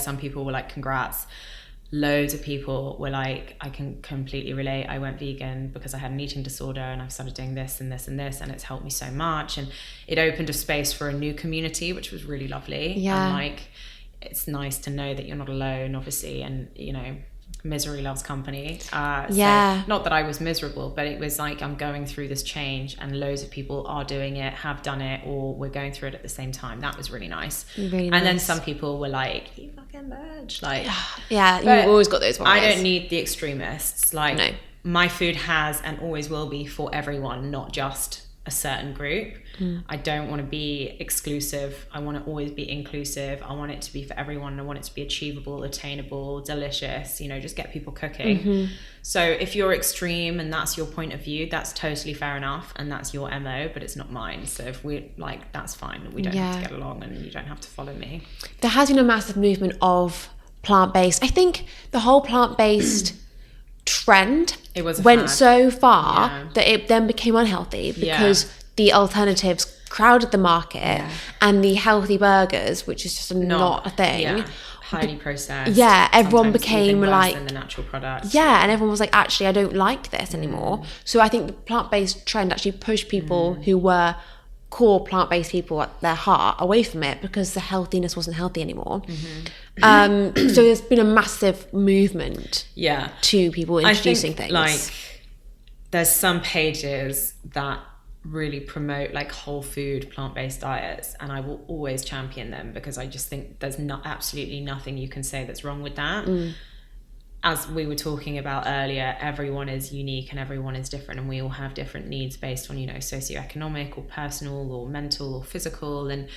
some people were like, congrats. Loads of people were like, I can completely relate. I went vegan because I had an eating disorder, and I've started doing this and this and this, and it's helped me so much. And it opened a space for a new community, which was really lovely. Yeah. And like, it's nice to know that you're not alone, obviously, and misery loves company. So not that I was miserable, but it was like, I'm going through this change, and loads of people are doing it, have done it, or we're going through it at the same time. That was really nice. Really nice. And then some people were like, you fucking merge, like, yeah, you've always got those warriors. I don't need the extremists. Like, no. My food has and always will be for everyone, not just a certain group. I don't want to be exclusive. I want to always be inclusive. I want it to be for everyone. I want it to be achievable, attainable, delicious, just get people cooking. So if you're extreme and that's your point of view, that's totally fair enough, and that's your MO, but it's not mine. So if we're like, that's fine. We don't have to get along, and you don't have to follow me. There has been a massive movement of plant-based. I think the whole plant-based trend went so far that it then became unhealthy, because the alternatives crowded the market, and the healthy burgers, which is just not a thing, highly processed, everyone became like than the natural product, and everyone was like, actually, I don't like this anymore. So I think the plant-based trend actually pushed people who were core plant-based people at their heart away from it, because the healthiness wasn't healthy anymore. So there's been a massive movement to people introducing things. Like, there's some pages that really promote like whole food plant-based diets, and I will always champion them, because I just think there's absolutely nothing you can say that's wrong with that. As we were talking about earlier, everyone is unique and everyone is different, and we all have different needs based on socioeconomic or personal or mental or physical. And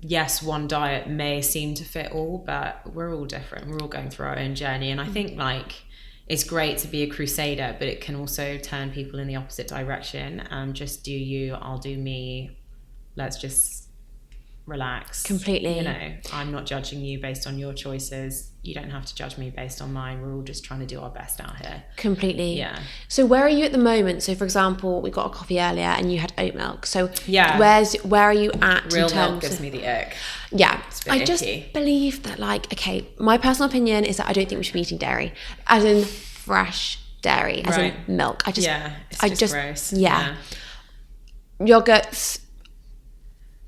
yes, one diet may seem to fit all, but we're all different. We're all going through our own journey. And I think like, it's great to be a crusader, but it can also turn people in the opposite direction. Just do you, I'll do me. Let's just relax. Completely. I'm not judging you based on your choices. You don't have to judge me based on mine. We're all just trying to do our best out here. Completely. Yeah. So where are you at the moment? So for example, we got a coffee earlier and you had oat milk. So where are you at? Real milk gives me the ick. Yeah. I icky. Just believe that, like, okay, my personal opinion is that I don't think we should be eating dairy, as in fresh dairy, as in milk. It's just gross. Yogurts,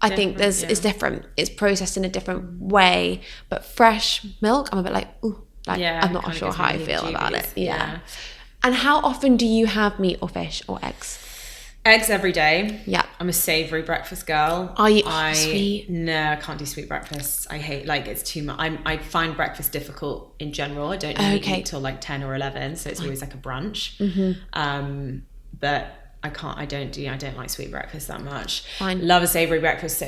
I think it's different. It's processed in a different way, but fresh milk, I'm a bit like, ooh, like, I'm not sure how I feel about it. Yeah. And how often do you have meat or fish or eggs? Eggs every day. Yeah. I'm a savoury breakfast girl. Are you sweet? No, I can't do sweet breakfasts. I hate, like, it's too much. I find breakfast difficult in general. I don't eat till like 10 or 11, so it's always like a brunch. But I don't like sweet breakfast that much. Fine. Love a savoury breakfast, so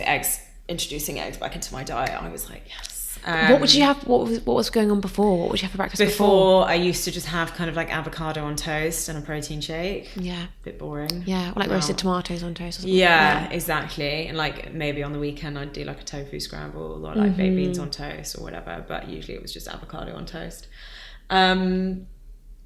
introducing eggs back into my diet, I was like, yes. What would you have? What was going on before? What would you have for breakfast before? I used to just have kind of like avocado on toast and a protein shake. Yeah. Bit boring. Yeah, or like roasted tomatoes on toast or something. Yeah, exactly. And like maybe on the weekend I'd do like a tofu scramble or like baked beans on toast or whatever, but usually it was just avocado on toast.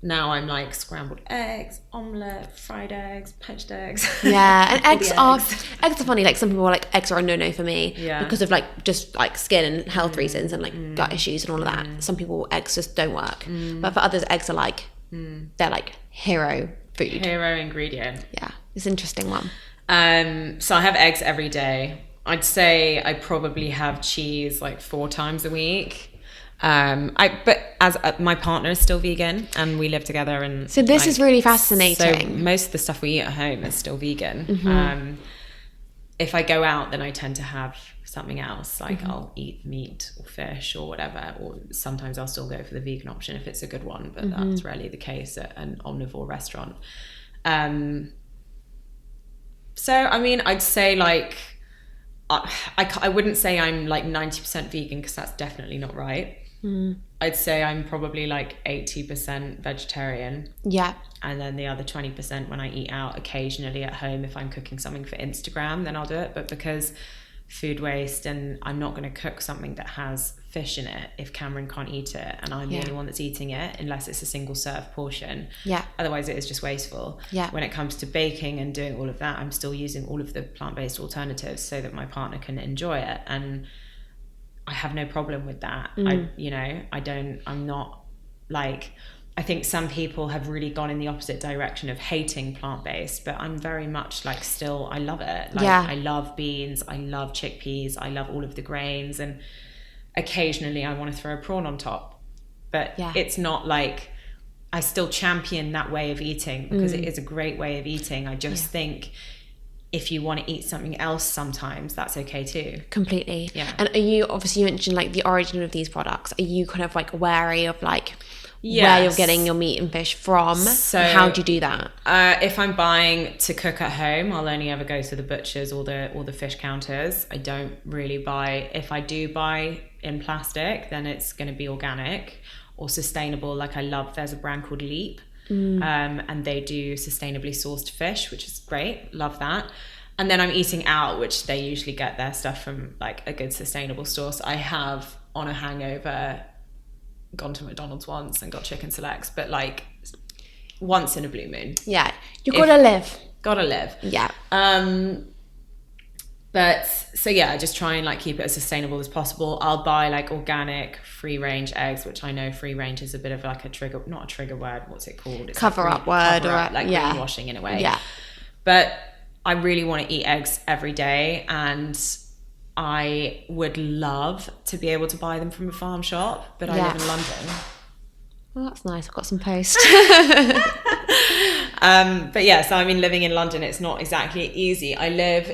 Now I'm like scrambled eggs, omelette, fried eggs, poached eggs. Yeah, and eggs are funny. Like, some people are like, eggs are a no-no for me because of like just like skin and health reasons and like gut issues and all of that. Some people, eggs just don't work. But for others, eggs are like they're like hero food. Hero ingredient. Yeah, it's an interesting one. So I have eggs every day. I'd say I probably have cheese like 4 times a week. But as my partner is still vegan and we live together, and so this is really fascinating. So most of the stuff we eat at home is still vegan. If I go out, then I tend to have something else, like I'll eat meat or fish or whatever, or sometimes I'll still go for the vegan option if it's a good one, but that's rarely the case at an omnivore restaurant. So I mean, I'd say like I wouldn't say I'm like 90% vegan, because that's definitely not right. I'd say I'm probably like 80% vegetarian. Yeah. And then the other 20% when I eat out occasionally at home. If I'm cooking something for Instagram, then I'll do it. But because food waste, and I'm not going to cook something that has fish in it if Cameron can't eat it and I'm the only one that's eating it, unless it's a single serve portion. Yeah. Otherwise it is just wasteful. Yeah. When it comes to baking and doing all of that, I'm still using all of the plant-based alternatives so that my partner can enjoy it, and I have no problem with that. I'm not like, I think some people have really gone in the opposite direction of hating plant-based, but I'm very much like, still, I love it. Like, I love beans, I love chickpeas, I love all of the grains, and occasionally I want to throw a prawn on top. But it's not like, I still champion that way of eating because it is a great way of eating. I just think if you want to eat something else sometimes, that's okay too. Completely. Yeah. And are you, obviously you mentioned like the origin of these products, are you kind of like wary of like where you're getting your meat and fish from? So how do you do that? If I'm buying to cook at home, I'll only ever go to the butchers or the fish counters. I don't really buy. If I do buy in plastic, then it's going to be organic or sustainable. Like there's a brand called Leap, and they do sustainably sourced fish, which is great. Love that. And then I'm eating out, which they usually get their stuff from like a good sustainable source. I have, on a hangover, gone to McDonald's once and got chicken selects, but like once in a blue moon. Yeah, you gotta live. Yeah. But so yeah, I just try and like keep it as sustainable as possible. I'll buy like organic free range eggs, which I know free range is a bit of like not a trigger word. What's it called? It's cover like up word, or like greenwashing in a way. Yeah. But I really want to eat eggs every day, and I would love to be able to buy them from a farm shop, but I live in London. Well, that's nice. I've got some post. But yeah, so I mean, living in London, it's not exactly easy. I live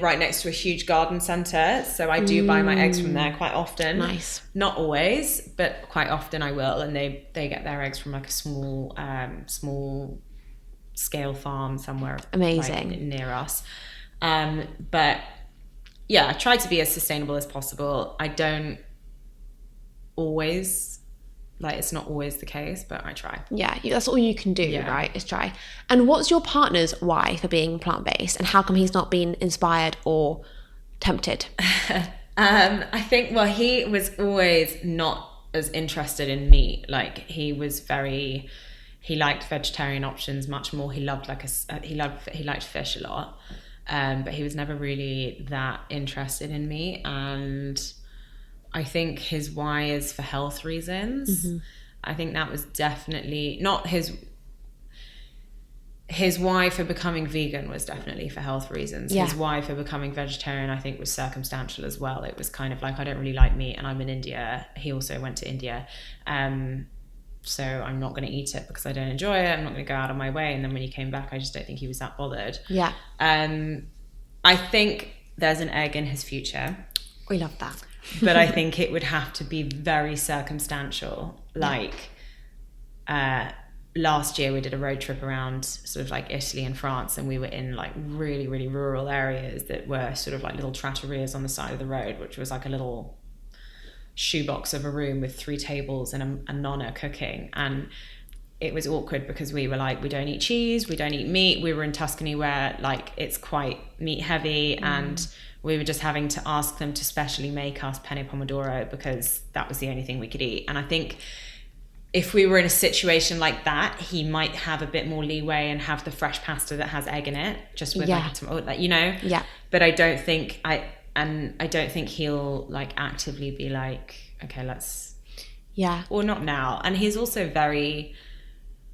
right next to a huge garden centre, so I do buy my eggs from there quite often. Nice. Not always, but quite often I will, and they get their eggs from like a small scale farm somewhere. Amazing. Like, near us. But yeah, I try to be as sustainable as possible. I don't always, like, it's not always the case, but I try. Yeah, that's all you can do, right? Is try. And what's your partner's why for being plant-based, and how come he's not been inspired or tempted? I think, well, he was always not as interested in meat. Like, he liked vegetarian options much more. He loved he liked fish a lot. But he was never really that interested in meat, and I think his why is for health reasons. I think that was definitely not his why for becoming vegan was definitely for health reasons. His why for becoming vegetarian, I think, was circumstantial as well. It was kind of like, I don't really like meat and I'm in India. He also went to India. So I'm not going to eat it because I don't enjoy it. I'm not going to go out of my way. And then when he came back, I just don't think he was that bothered. Yeah. I think there's an egg in his future. We love that. But I think it would have to be very circumstantial. Like, last year we did a road trip around sort of like Italy and France, and we were in like really, really rural areas that were sort of like little trattorias on the side of the road, which was like a little shoebox of a room with 3 tables and a nonna cooking. And it was awkward because we were like, we don't eat cheese, we don't eat meat. We were in Tuscany where like it's quite meat heavy, and we were just having to ask them to specially make us penne pomodoro because that was the only thing we could eat. And I think if we were in a situation like that, he might have a bit more leeway and have the fresh pasta that has egg in it, just with like a tomato, like, you know. Yeah. But I don't think he'll like actively be like, okay, let's. Yeah. Or not now. And he's also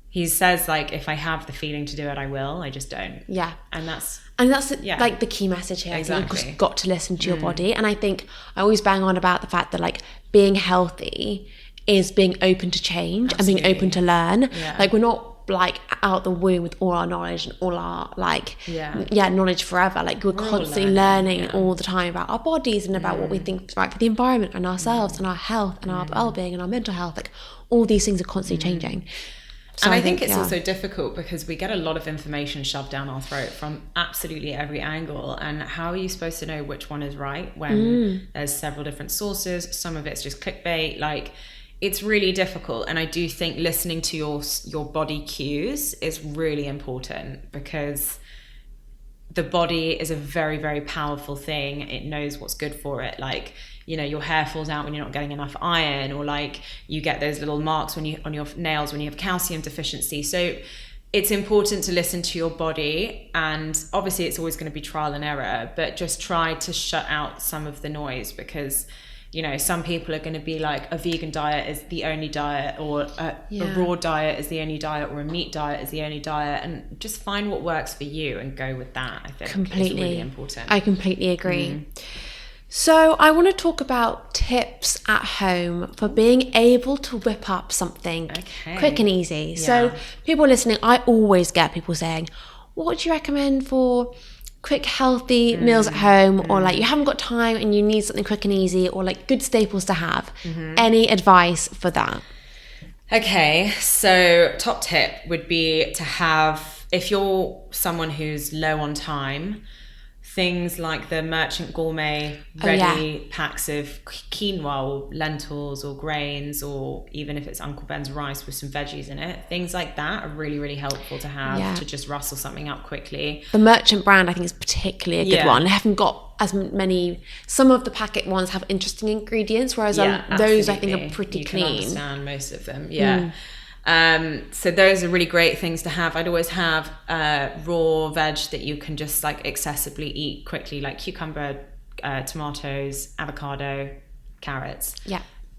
he says like, if I have the feeling to do it, I will. I just don't. Yeah. And that's like the key message here. Exactly. You've just got to listen to your body. And I think I always bang on about the fact that like being healthy is being open to change. Absolutely. And being open to learn. Yeah. Like, we're not like out the womb with all our knowledge and all our like knowledge forever. Like, we're constantly learning all the time about our bodies and about what we think is right for the environment and ourselves and our health and our well-being and our mental health. Like, all these things are constantly changing. So and I think it's also difficult because we get a lot of information shoved down our throat from absolutely every angle. And how are you supposed to know which one is right when there's several different sources? Some of it's just clickbait. Like, it's really difficult. And I do think listening to your body cues is really important, because the body is a very, very powerful thing. It knows what's good for it. Like, you know, your hair falls out when you're not getting enough iron, or like you get those little marks on your nails when you have calcium deficiency. So it's important to listen to your body, and obviously it's always going to be trial and error, but just try to shut out some of the noise, because, you know, some people are going to be like, a vegan diet is the only diet, or a raw diet is the only diet, or a meat diet is the only diet, and just find what works for you and go with that. I think is really important. I completely agree. So I want to talk about tips at home for being able to whip up something quick and easy. So people listening, I always get people saying, what do you recommend for quick, healthy meals at home, or like you haven't got time and you need something quick and easy, or like good staples to have? Any advice for that? Okay, so top tip would be to have, if you're someone who's low on time, things like the Merchant Gourmet ready packs of quinoa or lentils or grains, or even if it's Uncle Ben's rice with some veggies in it, things like that are really, really helpful to have to just rustle something up quickly. The Merchant brand, I think, is particularly a good one. They haven't got as many. Some of the packet ones have interesting ingredients, whereas those I think are pretty clean. You can understand most of them. So those are really great things to have. I'd always have raw veg that you can just like accessibly eat quickly, like cucumber, tomatoes, avocado, carrots.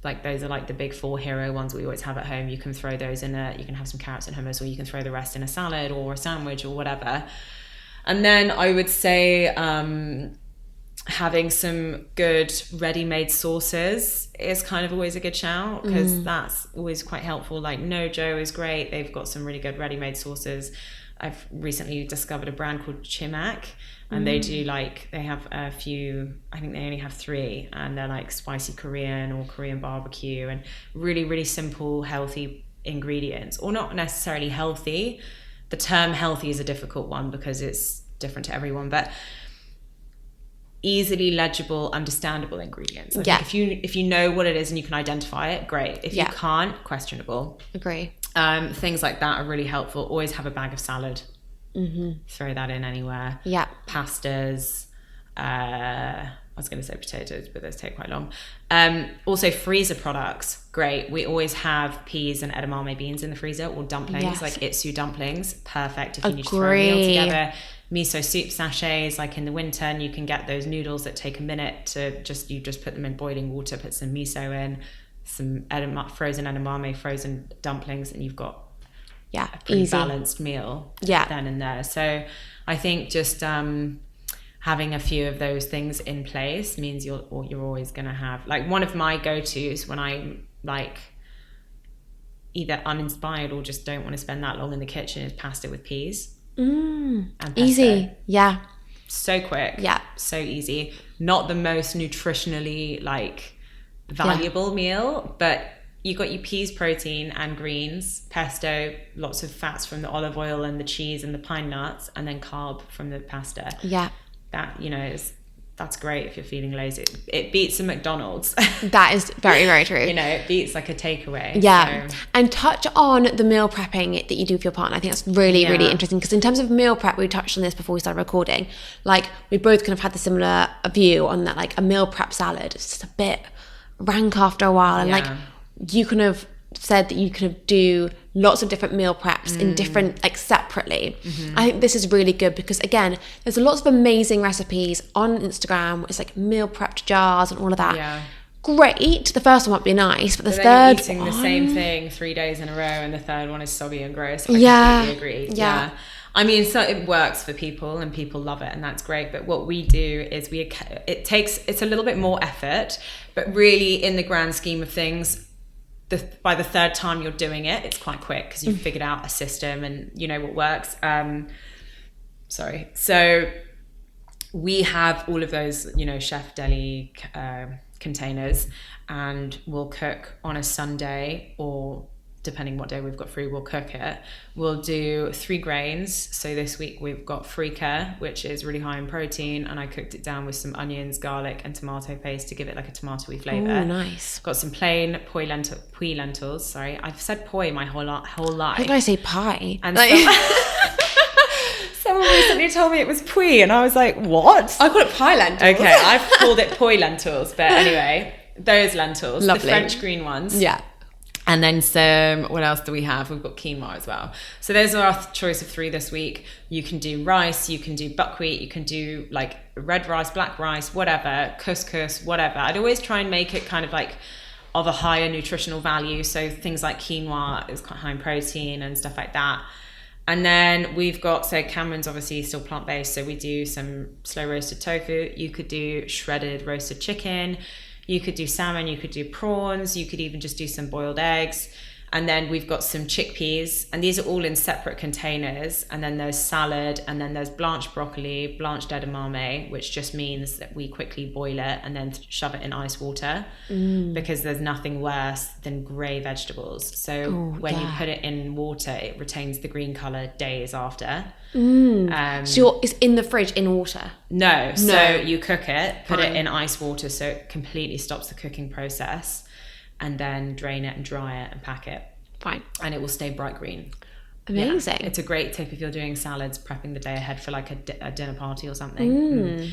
Like those are like the big 4 hero ones we always have at home. You can throw those in you can have some carrots and hummus, or you can throw the rest in a salad or a sandwich or whatever. And then I would say having some good ready-made sauces is kind of always a good shout, because that's always quite helpful. Like Nojo is great. They've got some really good ready-made sauces. I've recently discovered a brand called Chimac, and they do like, they have a few, I think they only have 3, and they're like spicy Korean or Korean barbecue, and really, really simple, healthy ingredients. Or not necessarily healthy. The term healthy is a difficult one because it's different to everyone, but easily legible, understandable ingredients. If you know what it is and you can identify it, great. If you can't, questionable. Agree. Things like that are really helpful. Always have a bag of salad. Throw that in anywhere. Pastas. I was going to say potatoes, but those take quite long. Also freezer products, great. We always have peas and edamame beans in the freezer, or dumplings, like Itsu dumplings. Perfect if you need to throw a meal together. Miso soup sachets, like in the winter, and you can get those noodles that take a minute to you just put them in boiling water, put some miso in, some frozen edamame, frozen dumplings, and you've got a pretty balanced meal then and there. So I think just having a few of those things in place means you're always going to have, like, one of my go-tos when I'm like either uninspired or just don't want to spend that long in the kitchen is pasta with peas. And easy. So quick. So easy. Not the most nutritionally like valuable meal, but you got your peas protein and greens, pesto, lots of fats from the olive oil and the cheese and the pine nuts, and then carb from the pasta. That, you know, that's great if you're feeling lazy. It beats a McDonald's. That is very, very true. You know, it beats like a takeaway. So. And touch on the meal prepping that you do with your partner. I think that's really, really interesting, because in terms of meal prep, we touched on this before we started recording. Like, we both kind of had the similar view on that. Like, a meal prep salad is just a bit rank after a while. And like, you kind of said that you kind of do lots of different meal preps in different, like, separately. I think this is really good because, again, there's lots of amazing recipes on Instagram. It's like meal prepped jars and all of that. Great. The first one might be nice, but the third eating one, the same thing 3 days in a row, and the third one is soggy and gross. I completely agree. I mean, so it works for people and people love it, and that's great. But what we do is it's a little bit more effort, but really in the grand scheme of things, by the third time you're doing it, it's quite quick because you've figured out a system and you know what works. So we have all of those, you know, chef deli containers, and we'll cook on a Sunday or depending what day we've got free, we'll cook it. We'll do 3 grains. So this week we've got frika, which is really high in protein, and I cooked it down with some onions, garlic and tomato paste to give it like a tomatoey flavour. Oh, nice. Got some plain poi lentils. Sorry, I've said poi my whole life. I think I say pie. And someone recently told me it was poi, and I was like, what? I call it pie lentils. Okay, I've called it poi lentils, but anyway, those lentils, Lovely. the French green ones. Yeah. And then some, what else do we have? We've got quinoa as well. So those are our choice of 3 this week. You can do rice, you can do buckwheat, you can do like red rice, black rice, whatever, couscous, whatever. I'd always try and make it kind of like of a higher nutritional value. So things like quinoa is quite high in protein and stuff like that. And then we've got, so Cameron's obviously still plant-based, so we do some slow roasted tofu. You could do shredded roasted chicken. You could do salmon, you could do prawns, you could even just do some boiled eggs. And then we've got some chickpeas, and these are all in separate containers. And then there's salad, and then there's blanched broccoli, blanched edamame, which just means that we quickly boil it and then shove it in ice water, because there's nothing worse than grey vegetables. So when you put it in water, it retains the green colour days after. So it's in the fridge in water? No. So you cook it, put it in ice water so it completely stops the cooking process, and then drain it and dry it and pack it. Fine. And it will stay bright green. Amazing. Yeah. It's a great tip if you're doing salads, prepping the day ahead for like a dinner party or something.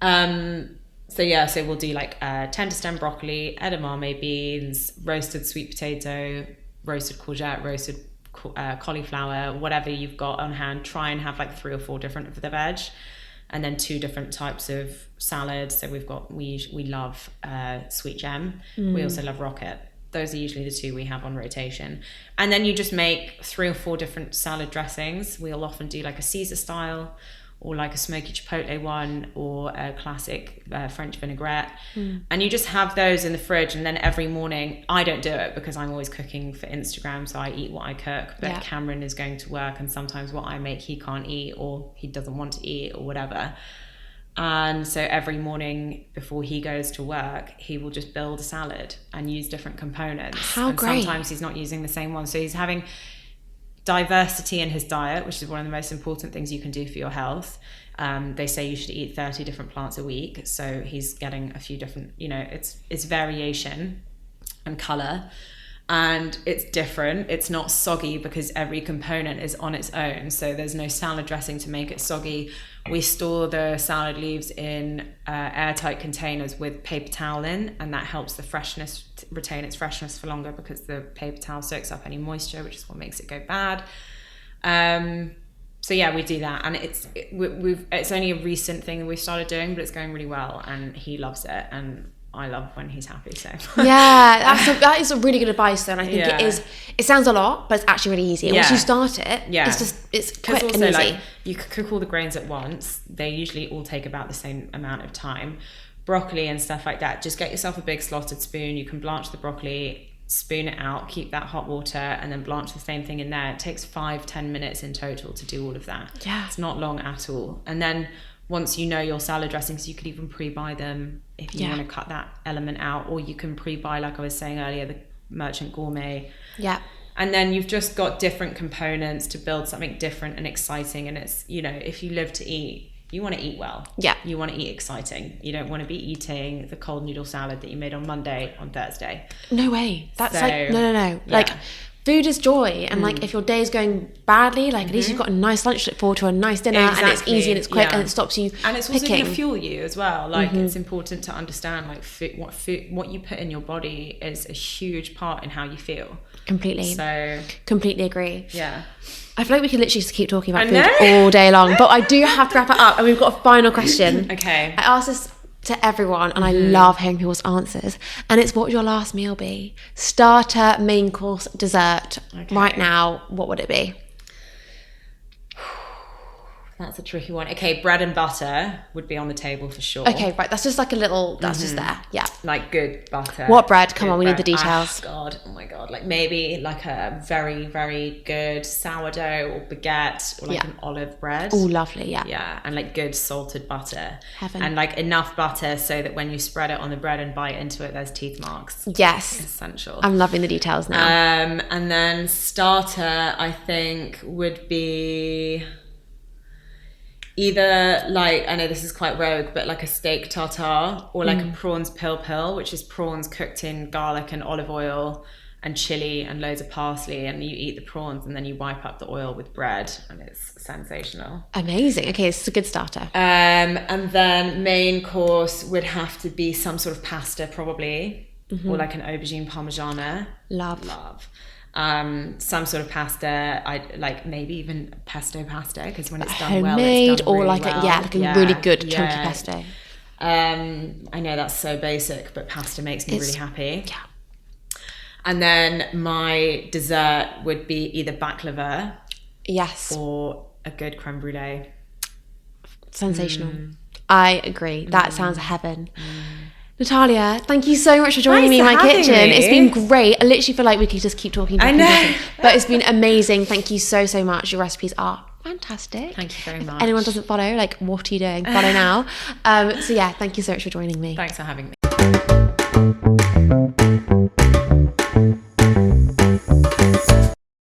So we'll do like tender stem broccoli, edamame beans, roasted sweet potato, roasted courgette, roasted cauliflower, whatever you've got on hand. Try and have like 3 or 4 different of the veg, and then 2 different types of salads. So we love sweet gem. We also love rocket. Those are usually the 2 we have on rotation. And then you just make 3 or 4 different salad dressings. We'll often do like a Caesar style, or like a smoky chipotle one, or a classic French vinaigrette. And you just have those in the fridge, and then every morning, I don't do it because I'm always cooking for Instagram, so I eat what I cook, but Cameron is going to work, and sometimes what I make he can't eat, or he doesn't want to eat, or whatever. And so every morning before he goes to work, he will just build a salad and use different components. How great. Sometimes he's not using the same one, so he's having diversity in his diet, which is one of the most important things you can do for your health. They say you should eat 30 different plants a week, so he's getting a few different, it's variation and color, and it's different. It's not soggy because every component is on its own, so there's no salad dressing to make it soggy. We store the salad leaves in airtight containers with paper towel in, and that helps the freshness retain its freshness for longer, because the paper towel soaks up any moisture, which is what makes it go bad. So yeah, we do that, and it's only a recent thing we've started doing, but it's going really well, and he loves it, and I love when he's happy. So that is a really good advice though, and I think it sounds a lot, but it's actually really easy. And once you start it, it's quick and easy. Like, you cook all the grains at once. They usually all take about the same amount of time. Broccoli and stuff like that, just get yourself a big slotted spoon. You can blanch the broccoli, spoon it out, keep that hot water, and then blanch the same thing in there. It takes 5-10 minutes in total to do all of that. It's not long at all. And then once you know your salad dressings, you could even pre-buy them if you want to cut that element out, or you can pre-buy, like I was saying earlier, the Merchant Gourmet. And then you've just got different components to build something different and exciting. And it's, if you live to eat, you want to eat well. You want to eat exciting. You don't want to be eating the cold noodle salad that you made on Monday on Thursday. No way. That's no. Like, food is joy, and like if your day is going badly, like at least you've got a nice lunch to look forward to, a nice dinner, and it's easy and it's quick and it stops you. And it's also going to fuel you as well. Like it's important to understand like what you put in your body is a huge part in how you feel. Completely. So completely agree. Yeah. I feel like we could literally just keep talking about food all day long, but I do have to wrap it up, and we've got a final question. Okay. I asked this to everyone, and I love hearing people's answers, and it's, what would your last meal be? Starter, main course, dessert. Right now, what would it be? That's a tricky one. Okay, bread and butter would be on the table for sure. Okay, right. That's just like a little, that's just there. Yeah. Like good butter. What bread? Come Good on, we need bread. the details. Oh my God. Like maybe like a very, very good sourdough or baguette or like an olive bread. Oh, lovely. Yeah. Yeah. And like good salted butter. Heaven. And like enough butter so that when you spread it on the bread and bite into it, there's teeth marks. Yes. Essential. I'm loving the details now. And then starter, I think, would be either like, I know this is quite rogue, but like a steak tartare or like a prawns pil, which is prawns cooked in garlic and olive oil and chili and loads of parsley, and you eat the prawns and then you wipe up the oil with bread, and it's sensational. Amazing. Okay, it's a good starter. And then main course would have to be some sort of pasta probably, or like an aubergine parmigiana. Love. Some sort of pasta. I like maybe even pesto pasta, because when it's done Homemade, well, it's done or really like well. a really good chunky pesto. I know that's so basic, but pasta makes me really happy. Yeah. And then my dessert would be either baklava, Yes. or a good creme brulee. Sensational. I agree. That sounds heaven. Natalia, thank you so much for joining me in my kitchen. It's been great. I literally feel like we could just keep talking. I know. But it's been amazing. Thank you so much. Your recipes are fantastic. Thank you very much. If anyone doesn't follow, like, what are you doing? Follow now. So yeah, thank you so much for joining me. Thanks for having me.